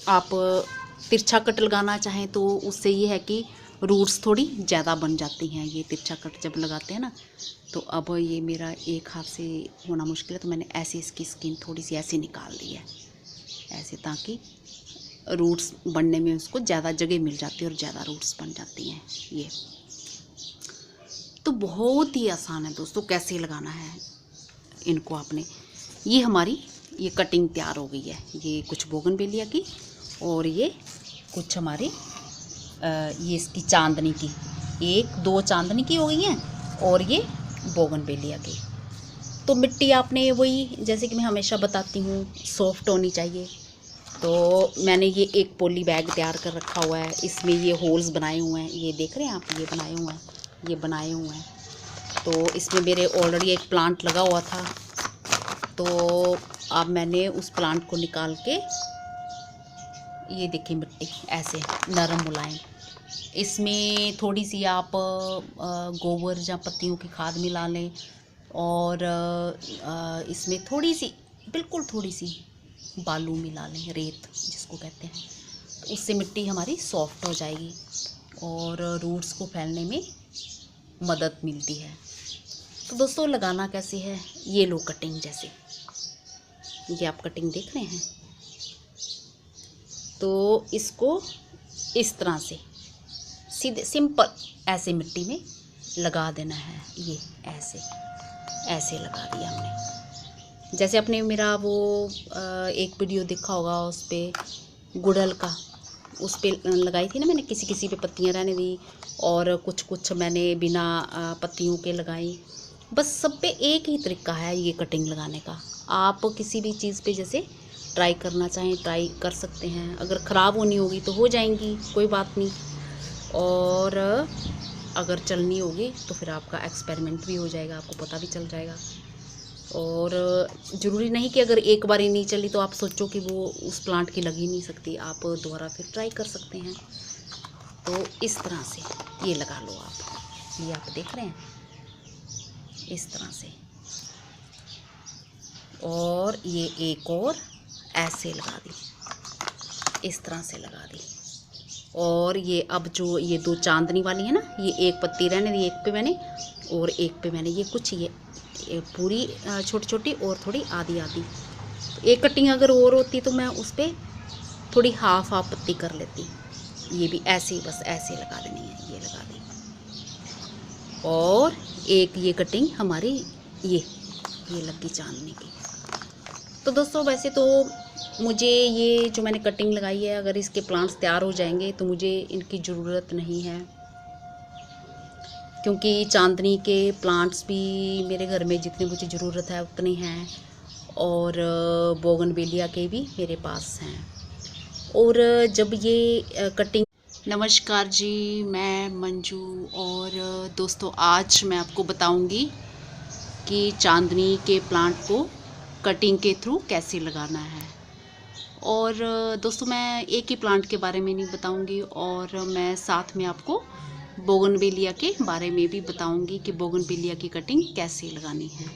आप तिरछा कट लगाना चाहें तो उससे ये है कि रूट्स थोड़ी ज़्यादा बन जाती हैं। ये तिरछा कट जब लगाते हैं ना, तो अब ये मेरा एक हाथ से होना मुश्किल है, तो मैंने ऐसे इसकी स्किन थोड़ी सी ऐसे निकाल दी है ऐसे, ताकि रूट्स बनने में उसको ज़्यादा जगह मिल जाती है और ज़्यादा रूट्स बन जाती हैं। ये तो बहुत ही आसान है दोस्तों, कैसे लगाना है इनको आपने। ये हमारी ये कटिंग तैयार हो गई है। ये कुछ बोगनवेलिया की और ये कुछ हमारे ये इसकी चांदनी की, 1-2 चांदनी की हो गई हैं और ये बोगनवेलिया की। तो मिट्टी आपने वही, जैसे कि मैं हमेशा बताती हूँ, सॉफ्ट होनी चाहिए। तो मैंने ये एक पॉली बैग तैयार कर रखा हुआ है। इसमें ये होल्स बनाए हुए हैं, ये देख रहे हैं आप, ये बनाए हुए हैं, ये बनाए हुए हैं। तो इसमें मेरे ऑलरेडी एक प्लांट लगा हुआ था, तो अब मैंने उस प्लांट को निकाल के, ये देखिए मिट्टी ऐसे नरम मुलायम, इसमें थोड़ी सी आप गोबर या पत्तियों की खाद मिला लें और इसमें थोड़ी सी, बिल्कुल थोड़ी सी बालू मिला लें, रेत जिसको कहते हैं। तो उससे मिट्टी हमारी सॉफ्ट हो जाएगी और रूट्स को फैलने में मदद मिलती है। तो दोस्तों लगाना कैसे है, ये लो कटिंग, जैसे ये आप कटिंग देख रहे हैं। तो इसको इस तरह से सीधे सिंपल ऐसे मिट्टी में लगा देना है। ये ऐसे ऐसे लगा दिया हमने। जैसे आपने मेरा वो एक वीडियो देखा होगा, उस पर गुड़हल का, उस पर लगाई थी ना मैंने, किसी किसी पे पत्तियां रहने दी और कुछ कुछ मैंने बिना पत्तियों के लगाई। बस सब पे एक ही तरीका है ये कटिंग लगाने का। आप किसी भी चीज़ पे जैसे ट्राई करना चाहें ट्राई कर सकते हैं। अगर ख़राब होनी होगी तो हो जाएंगी, कोई बात नहीं, और अगर चलनी होगी तो फिर आपका एक्सपेरिमेंट भी हो जाएगा, आपको पता भी चल जाएगा। और ज़रूरी नहीं कि अगर एक बार ही नहीं चली तो आप सोचो कि वो उस प्लांट की लग ही नहीं सकती, आप दोबारा फिर ट्राई कर सकते हैं। तो इस तरह से ये लगा लो आप, ये आप देख रहे हैं इस तरह से। और ये एक और ऐसे लगा दी, इस तरह से लगा दी। और ये अब जो ये 2 चांदनी वाली है ना, ये एक पत्ती रहने दी, एक पे मैंने और एक पे मैंने ये कुछ ये पूरी छोटी छोटी और थोड़ी आधी आधी। तो एक कटिंग अगर और होती तो मैं उस पर थोड़ी हाफ पत्ती कर लेती। ये भी ऐसे ही बस ऐसे लगा देनी है, ये लगा दी। और एक ये कटिंग हमारी ये लगी चांदनी की। तो दोस्तों वैसे तो मुझे ये जो मैंने कटिंग लगाई है, अगर इसके प्लांट्स तैयार हो जाएंगे तो मुझे इनकी ज़रूरत नहीं है, क्योंकि चांदनी के प्लांट्स भी मेरे घर में जितनी मुझे ज़रूरत है उतने हैं और बोगनवेलिया के भी मेरे पास हैं। और जब ये कटिंग, नमस्कार जी, मैं मंजू, और दोस्तों आज मैं आपको बताऊंगी कि चांदनी के प्लांट को कटिंग के थ्रू कैसे लगाना है। और दोस्तों मैं एक ही प्लांट के बारे में नहीं बताऊंगी, और मैं साथ में आपको बोगनवेलिया के बारे में भी बताऊंगी कि बोगनवेलिया की कटिंग कैसे लगानी है।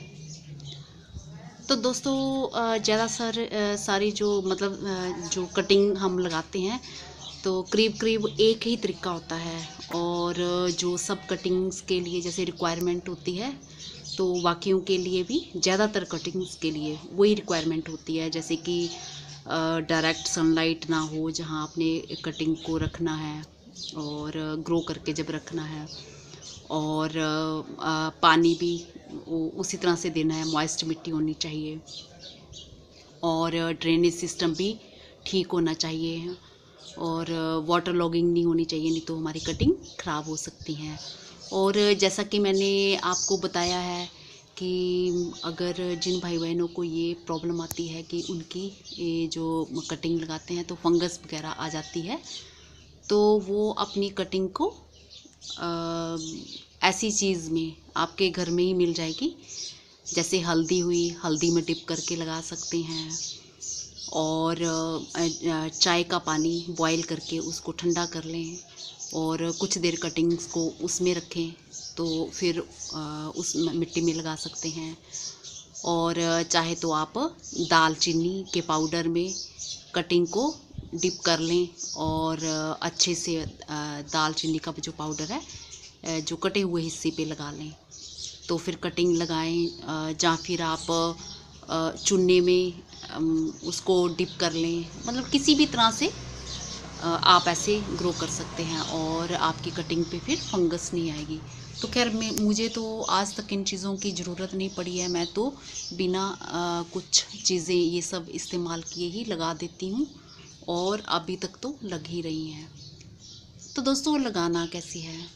तो दोस्तों ज़्यादा सारी जो मतलब जो कटिंग हम लगाते हैं तो करीब एक ही तरीका होता है, और जो सब कटिंग्स के लिए जैसे रिक्वायरमेंट होती है तो बाकियों के लिए भी ज़्यादातर कटिंग्स के लिए वही रिक्वायरमेंट होती है। जैसे कि डायरेक्ट सनलाइट ना हो जहाँ आपने कटिंग को रखना है, और ग्रो करके जब रखना है, और पानी भी उसी तरह से देना है, मॉइस्ट मिट्टी होनी चाहिए, और ड्रेनेज सिस्टम भी ठीक होना चाहिए, और वाटर लॉगिंग नहीं होनी चाहिए, नहीं तो हमारी कटिंग ख़राब हो सकती है। और जैसा कि मैंने आपको बताया है कि अगर जिन भाई बहनों को ये प्रॉब्लम आती है कि उनकी ये जो कटिंग लगाते हैं तो फंगस वगैरह आ जाती है, तो वो अपनी कटिंग को ऐसी चीज़ में आपके घर में ही मिल जाएगी। जैसे हल्दी हुई, हल्दी में डिप करके लगा सकते हैं, और चाय का पानी बॉईल करके उसको ठंडा कर लें और कुछ देर कटिंग्स को उसमें रखें तो फिर उस मिट्टी में लगा सकते हैं। और चाहे तो आप दालचीनी के पाउडर में कटिंग को डिप कर लें और अच्छे से दालचीनी का जो पाउडर है जो कटे हुए हिस्से पे लगा लें, तो फिर कटिंग लगाएं। या फिर आप चुन्ने में उसको डिप कर लें, मतलब किसी भी तरह से आप ऐसे ग्रो कर सकते हैं और आपकी कटिंग पे फिर फंगस नहीं आएगी। तो खैर मुझे तो आज तक इन चीज़ों की ज़रूरत नहीं पड़ी है। मैं तो बिना कुछ चीज़ें ये सब इस्तेमाल किए ही लगा देती हूँ और अभी तक तो लग ही रही हैं। तो दोस्तों लगाना कैसी है,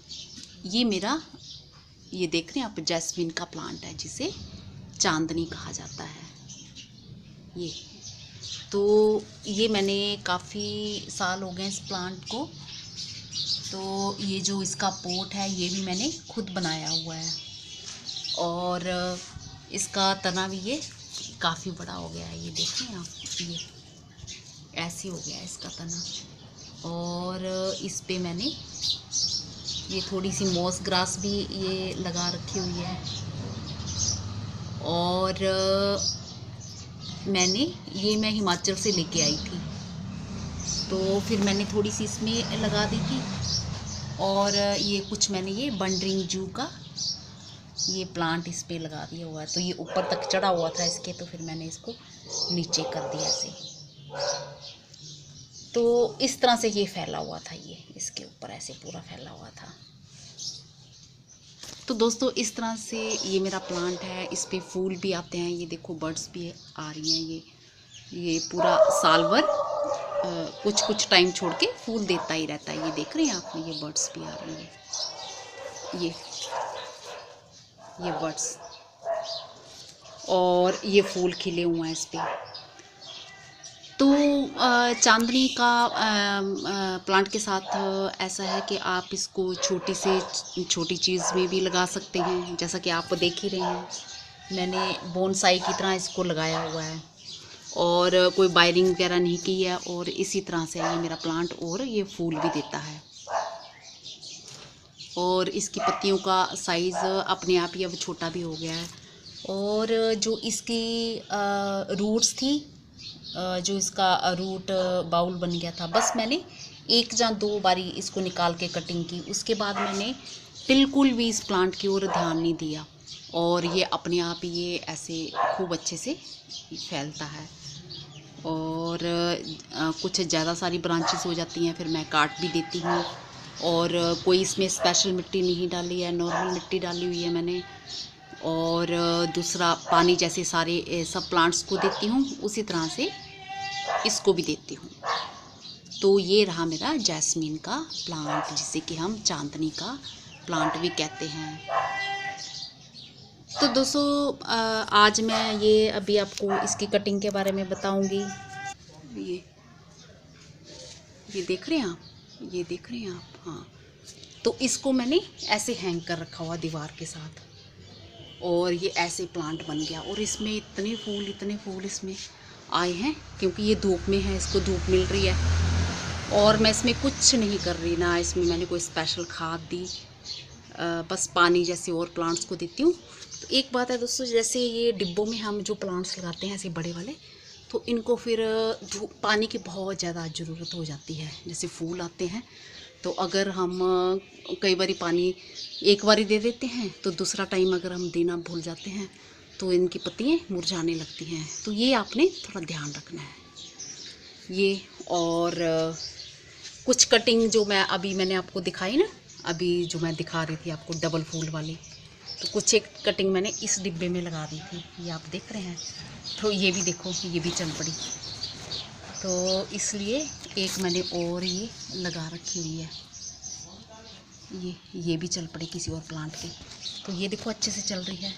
ये मेरा, ये देख रहे हैं आप, जैस्मिन का प्लांट है जिसे चांदनी कहा जाता है। ये तो ये मैंने काफ़ी साल हो गए इस प्लांट को। तो ये जो इसका पोट है ये भी मैंने खुद बनाया हुआ है और इसका तना भी ये काफ़ी बड़ा हो गया है। ये देखें आप, ये ऐसे हो गया है इसका तना। और इस पे मैंने ये थोड़ी सी मॉस ग्रास भी ये लगा रखी हुई है। और मैं हिमाचल से लेके आई थी, तो फिर मैंने थोड़ी सी इसमें लगा दी थी। और ये कुछ मैंने ये बंडरिंग जू का ये प्लांट इस पे लगा दिया हुआ है। तो ये ऊपर तक चढ़ा हुआ था इसके, तो फिर मैंने इसको नीचे कर दिया ऐसे। तो इस तरह से ये फैला हुआ था, ये इसके ऊपर ऐसे पूरा फैला हुआ था। तो दोस्तों इस तरह से ये मेरा प्लांट है। इस पे फूल भी आते हैं, ये देखो बर्ड्स भी आ रही हैं। ये पूरा साल भर कुछ कुछ टाइम छोड़ के फूल देता ही रहता है। ये देख रहे हैं आप, ये बर्ड्स भी आ रही हैं, ये बर्ड्स, और ये फूल खिले हुए हैं इस पे। तो चांदनी का प्लांट के साथ ऐसा है कि आप इसको छोटी से छोटी चीज़ में भी लगा सकते हैं। जैसा कि आप देख ही रहे हैं, मैंने बोनसाई की तरह इसको लगाया हुआ है और कोई वायरिंग वगैरह नहीं की है। और इसी तरह से ये मेरा प्लांट और ये फूल भी देता है। और इसकी पत्तियों का साइज़ अपने आप ही अब छोटा भी हो गया है। और जो इसकी रूट्स थी, जो इसका रूट बाउल बन गया था, बस मैंने 1 या 2 बारी इसको निकाल के कटिंग की। उसके बाद मैंने बिल्कुल भी इस प्लांट की ओर ध्यान नहीं दिया और ये अपने आप ही ये ऐसे खूब अच्छे से फैलता है। और कुछ ज़्यादा सारी ब्रांचेस हो जाती हैं, फिर मैं काट भी देती हूँ। और कोई इसमें स्पेशल मिट्टी नहीं डाली है, नॉर्मल मिट्टी डाली हुई है मैंने। और दूसरा पानी जैसे सारे सब प्लांट्स को देती हूँ, उसी तरह से इसको भी देती हूँ। तो ये रहा मेरा जैस्मीन का प्लांट, जिसे कि हम चांदनी का प्लांट भी कहते हैं। तो दोस्तों आज मैं ये अभी आपको इसकी कटिंग के बारे में बताऊंगी। ये देख रहे हैं आप, ये देख रहे हैं आप, हाँ। तो इसको मैंने ऐसे हैंग कर रखा हुआ दीवार के साथ, और ये ऐसे प्लांट बन गया। और इसमें इतने फूल इसमें आए हैं, क्योंकि ये धूप में है, इसको धूप मिल रही है। और मैं इसमें कुछ नहीं कर रही, ना इसमें मैंने कोई स्पेशल खाद दी, बस पानी जैसे और प्लांट्स को देती हूँ। तो एक बात है दोस्तों, जैसे ये डिब्बों में हम जो प्लांट्स लगाते हैं ऐसे बड़े वाले, तो इनको फिर पानी की बहुत ज़्यादा ज़रूरत हो जाती है। जैसे फूल आते हैं, तो अगर हम कई बारी पानी एक बारी दे देते हैं, तो दूसरा टाइम अगर हम देना भूल जाते हैं तो इनकी पत्तियाँ मुरझाने लगती हैं। तो ये आपने थोड़ा ध्यान रखना है ये। और कुछ कटिंग जो मैंने आपको दिखाई ना, अभी जो मैं दिखा रही थी आपको डबल फूल वाली, तो कुछ एक कटिंग मैंने इस डिब्बे में लगा दी थी, ये आप देख रहे हैं। तो ये भी देखो, ये भी चल पड़ी। तो इसलिए एक मैंने और ये लगा रखी हुई है, ये भी चल पड़ी किसी और प्लांट की। तो ये देखो अच्छे से चल रही है।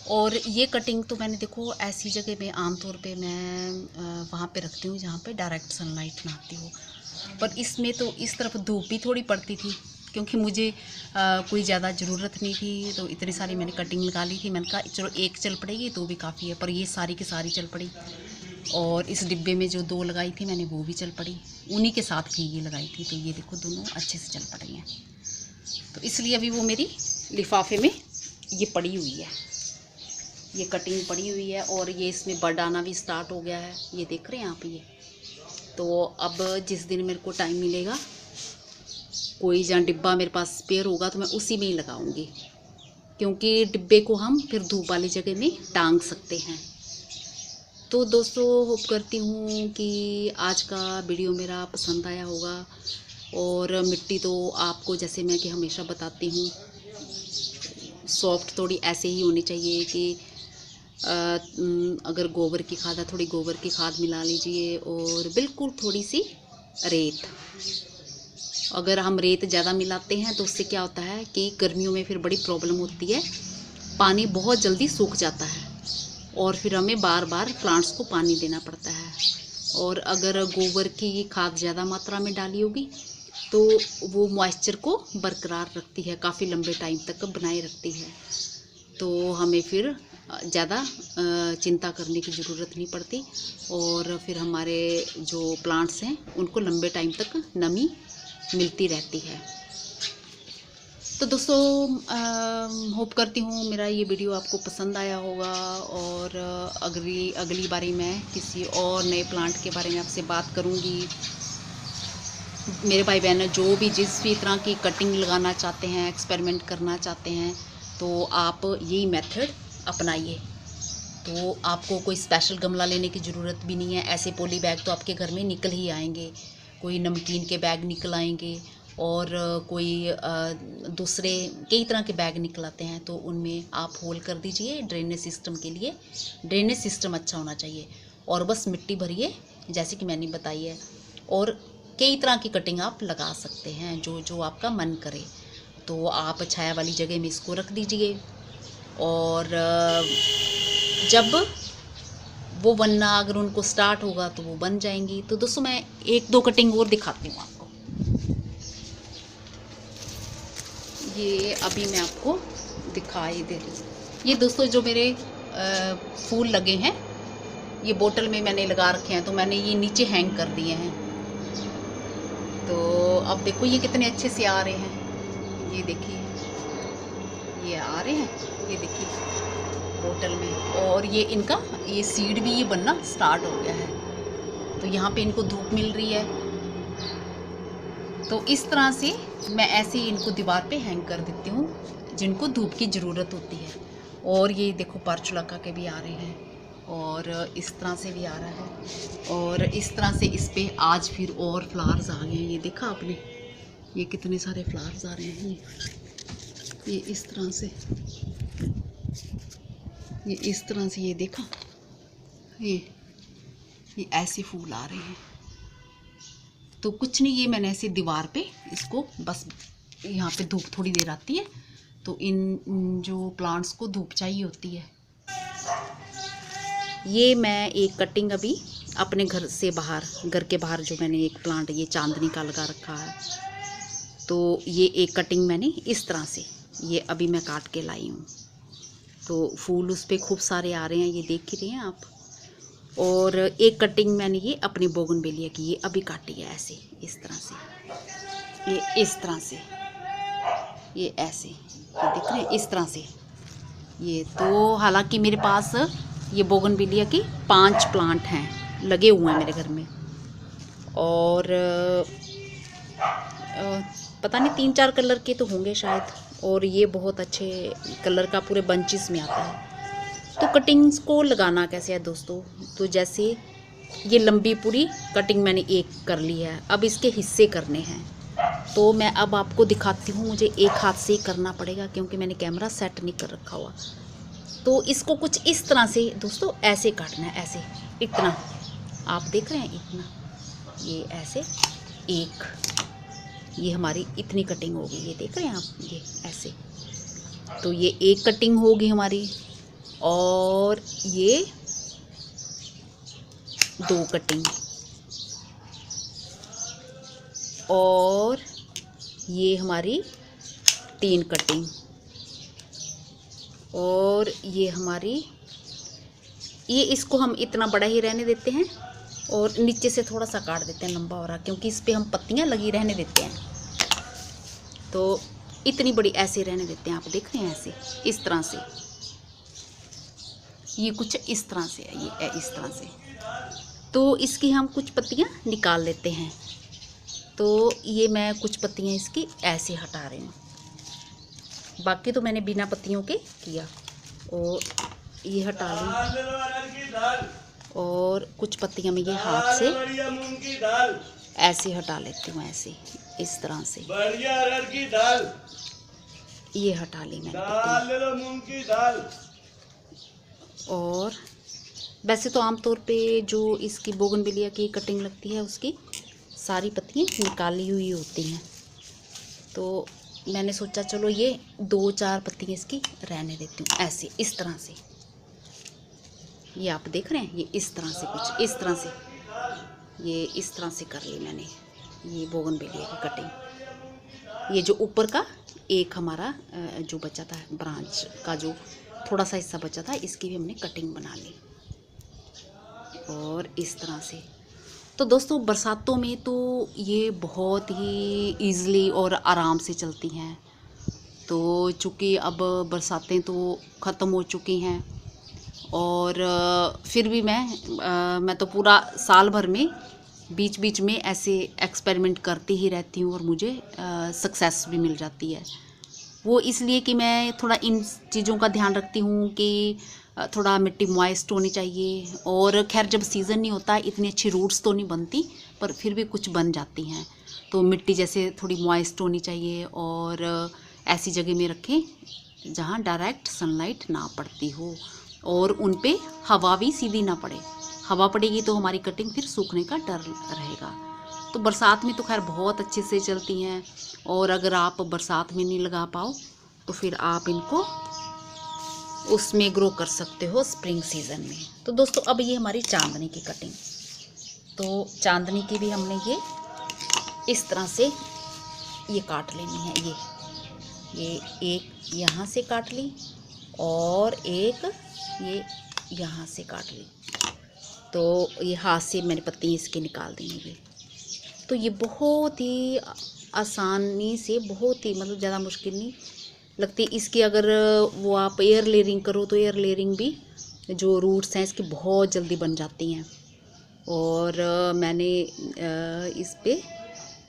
और ये कटिंग तो मैंने देखो ऐसी जगह में आमतौर पे मैं वहाँ पे रखती हूँ जहाँ पे डायरेक्ट सनलाइट ना आती हो। पर इसमें तो इस तरफ धूप भी थोड़ी पड़ती थी, क्योंकि मुझे कोई ज़्यादा ज़रूरत नहीं थी। तो इतनी सारी मैंने कटिंग लगा ली थी, मैंने कहा चलो एक चल पड़ेगी तो भी काफ़ी है। पर ये सारी की सारी चल पड़ी। और इस डिब्बे में जो 2 लगाई थी मैंने, वो भी चल पड़ी, उन्हीं के साथ भी ये लगाई थी। तो ये देखो दोनों अच्छे से चल पड़ी हैं। तो इसलिए अभी वो मेरी लिफाफे में ये पड़ी हुई है, ये कटिंग पड़ी हुई है। और ये इसमें बड आना भी स्टार्ट हो गया है, ये देख रहे हैं आप ये। तो अब जिस दिन मेरे को टाइम मिलेगा, कोई जहाँ डिब्बा मेरे पास स्पेयर होगा, तो मैं उसी में ही लगाऊंगी, क्योंकि डिब्बे को हम फिर धूप वाली जगह में टांग सकते हैं। तो दोस्तों होप करती हूँ कि आज का वीडियो मेरा पसंद आया होगा। और मिट्टी तो आपको जैसे मैं कि हमेशा बताती हूँ सॉफ्ट थोड़ी ऐसे ही होनी चाहिए कि अगर गोबर की खाद है थोड़ी गोबर की खाद मिला लीजिए, और बिल्कुल थोड़ी सी रेत। अगर हम रेत ज़्यादा मिलाते हैं तो उससे क्या होता है कि गर्मियों में फिर बड़ी प्रॉब्लम होती है, पानी बहुत जल्दी सूख जाता है और फिर हमें बार बार प्लांट्स को पानी देना पड़ता है। और अगर गोबर की खाद ज़्यादा मात्रा में डाली होगी तो वो मॉइस्चर को बरकरार रखती है, काफ़ी लंबे टाइम तक बनाए रखती है। तो हमें फिर ज़्यादा चिंता करने की ज़रूरत नहीं पड़ती, और फिर हमारे जो प्लांट्स हैं उनको लंबे टाइम तक नमी मिलती रहती है। तो दोस्तों होप करती हूँ मेरा ये वीडियो आपको पसंद आया होगा, और अगली बारी मैं किसी और नए प्लांट के बारे में आपसे बात करूँगी। मेरे भाई बहन जो भी जिस भी तरह की कटिंग लगाना चाहते हैं, एक्सपेरिमेंट करना चाहते हैं, तो आप यही मेथड अपनाइए। तो आपको कोई स्पेशल गमला लेने की ज़रूरत भी नहीं है। ऐसे पॉली बैग तो आपके घर में निकल ही आएंगे, कोई नमकीन के बैग निकल आएंगे, और कोई दूसरे कई तरह के बैग निकल आते हैं। तो उनमें आप होल कर दीजिए ड्रेनेज सिस्टम के लिए। ड्रेनेज सिस्टम अच्छा होना चाहिए, और बस मिट्टी भरिए जैसे कि मैंने बताई है, और कई तरह की कटिंग आप लगा सकते हैं जो जो आपका मन करे। तो आप छाया वाली जगह में इसको रख दीजिए, और जब वो बनना अगर उनको स्टार्ट होगा तो वो बन जाएंगी। तो दोस्तों मैं एक दो कटिंग और दिखाती हूँ आपको। ये अभी मैं आपको दिखाई दे रही हूँ। ये दोस्तों जो मेरे फूल लगे हैं, ये बोतल में मैंने लगा रखे हैं, तो मैंने ये नीचे हैंग कर दिए हैं। तो अब देखो ये कितने अच्छे से आ रहे हैं, ये देखिए ये आ रहे हैं, ये देखिए बोतल में। और ये इनका ये सीड भी ये बनना स्टार्ट हो गया है, तो यहाँ पे इनको धूप मिल रही है। तो इस तरह से मैं ऐसे ही इनको दीवार पे हैंग कर देती हूँ जिनको धूप की ज़रूरत होती है। और ये देखो पार्चुलाका के भी आ रहे हैं, और इस तरह से भी आ रहा है, और इस तरह से इस पे आज फिर और फ्लावर्स आ गए हैं। ये देखा आपने, ये कितने सारे फ्लावर्स आ रहे हैं। ये इस तरह से, ये इस तरह से, ये देखा, ये ऐसे फूल आ रहे हैं। तो कुछ नहीं, ये मैंने ऐसे दीवार पे इसको बस यहाँ पे धूप थोड़ी देर आती है, तो इन जो प्लांट्स को धूप चाहिए होती है। ये मैं एक कटिंग अभी अपने घर से बाहर, घर के बाहर जो मैंने एक प्लांट ये चांदनी का लगा रखा है, तो ये एक कटिंग मैंने इस तरह से ये अभी मैं काट के लाई हूँ। तो फूल उस पर खूब सारे आ रहे हैं, ये देख ही रहे हैं आप। और एक कटिंग मैंने ये अपनी बोगनवेलिया की ये अभी काटी है ऐसे, इस तरह से, ये इस तरह से, ये ऐसे, ये दिख रहे हैं इस तरह से। ये तो हालांकि मेरे पास ये बोगनवेलिया की 5 प्लांट हैं लगे हुए हैं मेरे घर में, और पता नहीं 3-4 कलर के तो होंगे शायद, और ये बहुत अच्छे कलर का पूरे बंचेस में आता है। तो कटिंग्स को लगाना कैसे है दोस्तों, तो जैसे ये लंबी पूरी कटिंग मैंने एक कर ली है, अब इसके हिस्से करने हैं। तो मैं अब आपको दिखाती हूँ, मुझे एक हाथ से ही करना पड़ेगा क्योंकि मैंने कैमरा सेट नहीं कर रखा हुआ। तो इसको कुछ इस तरह से दोस्तों ऐसे काटना है, ऐसे इतना, आप देख रहे हैं इतना, ये ऐसे एक, ये हमारी इतनी कटिंग होगी, ये देख रहे हैं आप, ये ऐसे। तो ये एक कटिंग होगी हमारी, और ये 2 कटिंग, और ये हमारी 3 कटिंग, और ये हमारी, ये इसको हम इतना बड़ा ही रहने देते हैं, और नीचे से थोड़ा सा काट देते हैं लंबा हो रहा, क्योंकि इस पे हम पत्तियां लगी रहने देते हैं। तो इतनी बड़ी ऐसे रहने देते हैं, आप देख रहे हैं ऐसे, इस तरह से। ये कुछ इस तरह से है, ये इस तरह से। तो इसकी हम कुछ पत्तियां निकाल लेते हैं। तो ये मैं कुछ पत्तियां इसकी ऐसे हटा रही हूँ, बाकी तो मैंने बिना पत्तियों के किया। और ये हटा ली, और कुछ पत्तियां मैं ये हाथ से ऐसे हटा लेती हूँ, ऐसे इस तरह से। ये हटा ली मैंने दाल ले लो, मूंग की दाल। और वैसे तो आमतौर पे जो इसकी बोगनविलिया की कटिंग लगती है उसकी सारी पत्तियाँ निकाली हुई होती हैं, तो मैंने सोचा चलो ये 2-4 पत्तियाँ इसकी रहने देती हूँ। ऐसे इस तरह से, ये आप देख रहे हैं, ये इस तरह से, कुछ इस तरह से, ये इस तरह से कर ली मैंने ये बोगनविलिया की कटिंग। ये जो ऊपर का एक हमारा जो बचा था ब्रांच का, जो थोड़ा सा हिस्सा बचा था, इसकी भी हमने कटिंग बना ली और इस तरह से। तो दोस्तों बरसातों में तो ये बहुत ही ईज़िली और आराम से चलती हैं। तो चूँकि अब बरसातें तो ख़त्म हो चुकी हैं और फिर भी मैं तो पूरा साल भर में बीच बीच में ऐसे एक्सपेरिमेंट करती ही रहती हूँ और मुझे सक्सेस भी मिल जाती है। वो इसलिए कि मैं थोड़ा इन चीज़ों का ध्यान रखती हूँ कि थोड़ा मिट्टी मॉइस्ट होनी चाहिए। और खैर जब सीज़न नहीं होता इतनी अच्छी रूट्स तो नहीं बनती, पर फिर भी कुछ बन जाती हैं। तो मिट्टी जैसे थोड़ी मॉइस्ट होनी चाहिए और ऐसी जगह में रखें जहाँ डायरेक्ट सनलाइट ना पड़ती हो और उन पे हवा भी सीधी ना पड़े। हवा पड़ेगी तो हमारी कटिंग फिर सूखने का डर रहेगा। तो बरसात में तो खैर बहुत अच्छे से चलती हैं, और अगर आप बरसात में नहीं लगा पाओ तो फिर आप इनको उसमें ग्रो कर सकते हो स्प्रिंग सीज़न में। तो दोस्तों अब ये हमारी चांदनी की कटिंग, तो चांदनी की भी हमने ये इस तरह से ये काट लेनी है। ये एक यहाँ से काट ली और एक ये यहाँ से काट ली, तो ये हाथ से मैंने पत्ती इसकी निकाल देंगे। तो ये बहुत ही आसानी से, बहुत ही मतलब ज़्यादा मुश्किल नहीं लगती इसकी। अगर वो आप एयर लेयरिंग करो तो एयर लेयरिंग भी जो रूट्स हैं इसकी बहुत जल्दी बन जाती हैं। और मैंने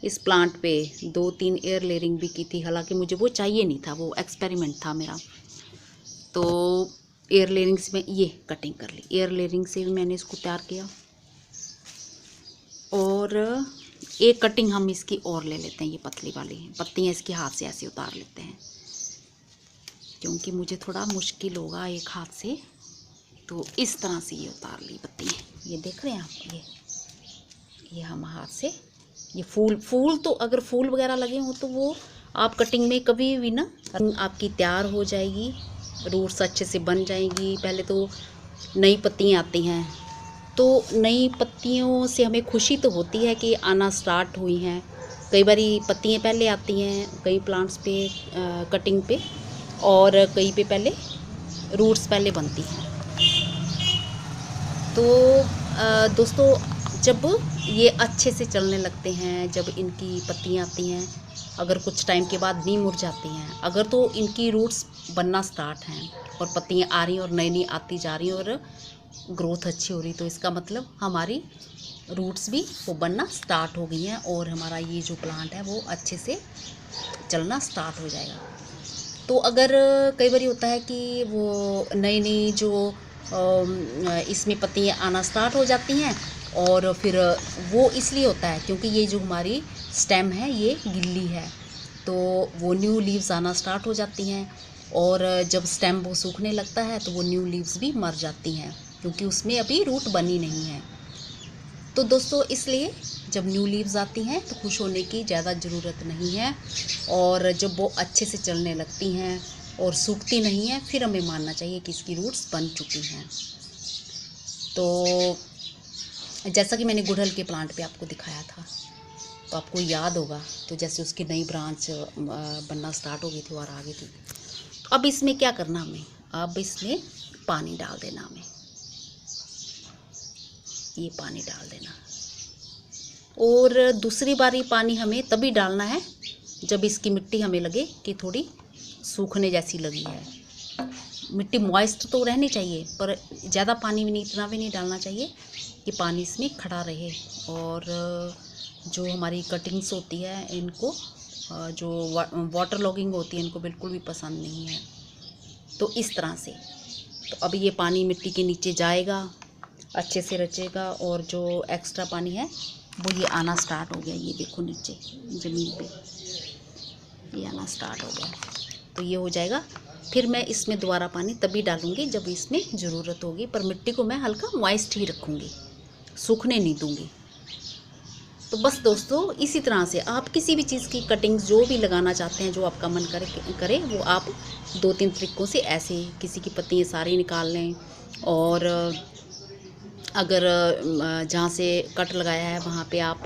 इस प्लांट पे 2-3 एयर लेयरिंग भी की थी, हालांकि मुझे वो चाहिए नहीं था, वो एक्सपेरिमेंट था मेरा। तो एयर लेयरिंग से मैं ये कटिंग कर ली, एयर लेयरिंग से भी मैंने इसको तैयार किया। और एक कटिंग हम इसकी और ले लेते हैं, ये पतली वाली पत्तियाँ इसके हाथ से ऐसे उतार लेते हैं, क्योंकि मुझे थोड़ा मुश्किल होगा एक हाथ से। तो इस तरह से ये उतार ली पत्तियाँ, ये देख रहे हैं आप, ये हम हाथ से, ये फूल तो अगर फूल वगैरह लगे हों तो वो आप कटिंग में कभी भी ना आपकी तैयार हो जाएगी, रूट्स अच्छे से बन जाएंगी। पहले तो नई पत्तियाँ आती हैं, तो नई पत्तियों से हमें खुशी तो होती है कि आना स्टार्ट हुई हैं। कई बारी पत्तियाँ पहले आती हैं कई प्लांट्स पे कटिंग पे, और कई पे पहले रूट्स पहले बनती हैं। तो दोस्तों जब ये अच्छे से चलने लगते हैं, जब इनकी पत्तियाँ आती हैं, अगर कुछ टाइम के बाद नहीं मुरझाती हैं, अगर तो इनकी रूट्स बनना स्टार्ट हैं और पत्तियाँ आ रही हैं और नई नई आती जा रही हैं और ग्रोथ अच्छी हो रही, तो इसका मतलब हमारी रूट्स भी वो बनना स्टार्ट हो गई हैं और हमारा ये जो प्लांट है वो अच्छे से चलना स्टार्ट हो जाएगा। तो अगर कई बार होता है कि वो नई नई जो इसमें पत्तियाँ आना स्टार्ट हो जाती हैं, और फिर वो इसलिए होता है क्योंकि ये जो हमारी स्टेम है ये गिल्ली है, तो वो न्यू लीव्स आना स्टार्ट हो जाती हैं। और जब स्टेम वो सूखने लगता है तो वो न्यू लीव्स भी मर जाती हैं, क्योंकि उसमें अभी रूट बनी नहीं है। तो दोस्तों इसलिए जब न्यू लीव्स आती हैं तो खुश होने की ज़्यादा ज़रूरत नहीं है, और जब वो अच्छे से चलने लगती हैं और सूखती नहीं है, फिर हमें मानना चाहिए कि इसकी रूट्स बन चुकी हैं। तो जैसा कि मैंने गुड़हल के प्लांट पे आपको दिखाया था, तो आपको याद होगा, तो जैसे उसकी नई ब्रांच बनना स्टार्ट हो गई थी और आ गई थी। तो अब इसमें क्या करना हमें, अब इसमें पानी डाल देना हमें, ये पानी डाल देना। और दूसरी बारी पानी हमें तभी डालना है जब इसकी मिट्टी हमें लगे कि थोड़ी सूखने जैसी लगी है। मिट्टी मॉइस्ट तो रहनी चाहिए, पर ज़्यादा पानी भी नहीं, इतना भी नहीं डालना चाहिए कि पानी इसमें खड़ा रहे। और जो हमारी कटिंग्स होती है इनको जो वाटर लॉगिंग होती है इनको बिल्कुल भी पसंद नहीं है। तो इस तरह से, तो अब ये पानी मिट्टी के नीचे जाएगा, अच्छे से रचेगा, और जो एक्स्ट्रा पानी है वो ये आना स्टार्ट हो गया, ये देखो नीचे ज़मीन पे ये आना स्टार्ट हो गया। तो ये हो जाएगा। फिर मैं इसमें दोबारा पानी तभी डालूँगी जब इसमें ज़रूरत होगी, पर मिट्टी को मैं हल्का मॉइस्ट ही रखूँगी, सूखने नहीं दूँगी। तो बस दोस्तों, इसी तरह से आप किसी भी चीज़ की कटिंग जो भी लगाना चाहते हैं, जो आपका मन करे वो आप 2-3 तरीक़ों से ऐसे किसी की पत्तियाँ सारी निकाल लें, और अगर जहाँ से कट लगाया है वहाँ पे आप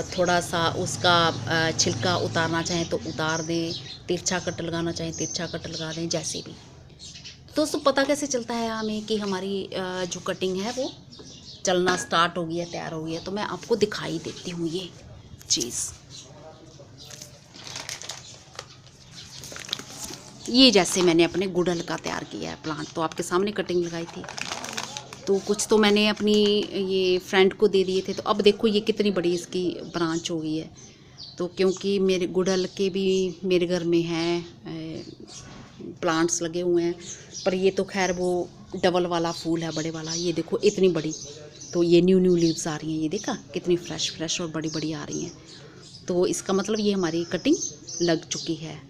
थोड़ा सा उसका छिलका उतारना चाहें तो उतार दें, तिरछा कट लगाना चाहें तिरछा कट लगा दें, जैसे भी। दोस्तों पता कैसे चलता है हमें कि हमारी जो कटिंग है वो चलना स्टार्ट हो गई है, तैयार हो गई है? तो मैं आपको दिखाई देती हूँ ये चीज़। ये जैसे मैंने अपने गुड़हल का तैयार किया है प्लांट, तो आपके सामने कटिंग लगाई थी, तो कुछ तो मैंने अपनी ये फ्रेंड को दे दिए थे। तो अब देखो ये कितनी बड़ी इसकी ब्रांच हो गई है। तो क्योंकि मेरे गुड़हल के भी मेरे घर में हैं प्लांट्स लगे हुए हैं, पर ये तो खैर वो डबल वाला फूल है, बड़े वाला। ये देखो इतनी बड़ी, तो ये न्यू लीव्स आ रही हैं, ये देखा कितनी फ्रेश और बड़ी बड़ी आ रही हैं। तो इसका मतलब ये हमारी कटिंग लग चुकी है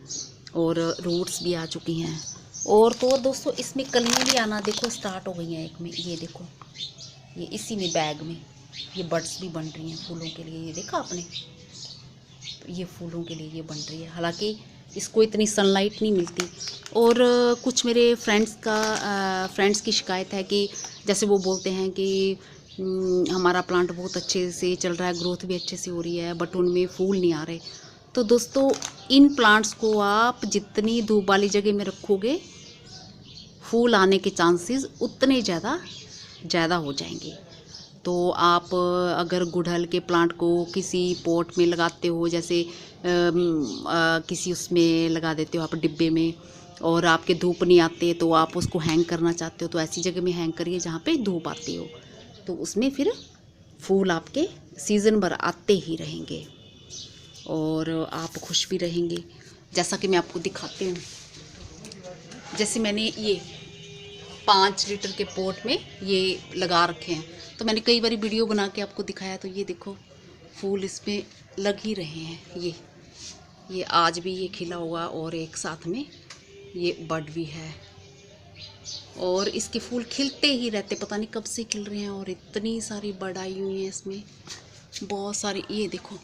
और रूट्स भी आ चुकी हैं। और तो और दोस्तों इसमें कलियाँ भी आना देखो स्टार्ट हो गई हैं। एक में ये देखो, ये इसी में बैग में ये बड्स भी बन रही हैं फूलों के लिए, ये देखा आपने? तो ये फूलों के लिए ये बन रही है, हालांकि इसको इतनी सनलाइट नहीं मिलती। और कुछ मेरे फ्रेंड्स की शिकायत है कि जैसे वो बोलते हैं कि हमारा प्लांट बहुत अच्छे से चल रहा है, ग्रोथ भी अच्छे से हो रही है, बट उनमें फूल नहीं आ रहे। तो दोस्तों इन प्लांट्स को आप जितनी धूप वाली जगह में रखोगे, फूल आने के चांसेस उतने ज़्यादा हो जाएंगे। तो आप अगर गुड़हल के प्लांट को किसी पॉट में लगाते हो, जैसे किसी उसमें लगा देते हो आप डिब्बे में, और आपके धूप नहीं आते तो आप उसको हैंग करना चाहते हो, तो ऐसी जगह में हैंग करिए जहाँ पे धूप आती हो, तो उसमें फिर फूल आपके सीज़न भर आते ही रहेंगे और आप खुश भी रहेंगे। जैसा कि मैं आपको दिखाती हूँ, जैसे मैंने ये 5 लीटर के पॉट में ये लगा रखे हैं, तो मैंने कई बार वीडियो बना के आपको दिखाया। तो ये देखो फूल इसमें लग ही रहे हैं। ये आज भी ये खिला हुआ और एक साथ में ये बड भी है, और इसके फूल खिलते ही रहते, पता नहीं कब से खिल रहे हैं। और इतनी सारी बड आई हुई है इसमें, बहुत सारी। ये देखो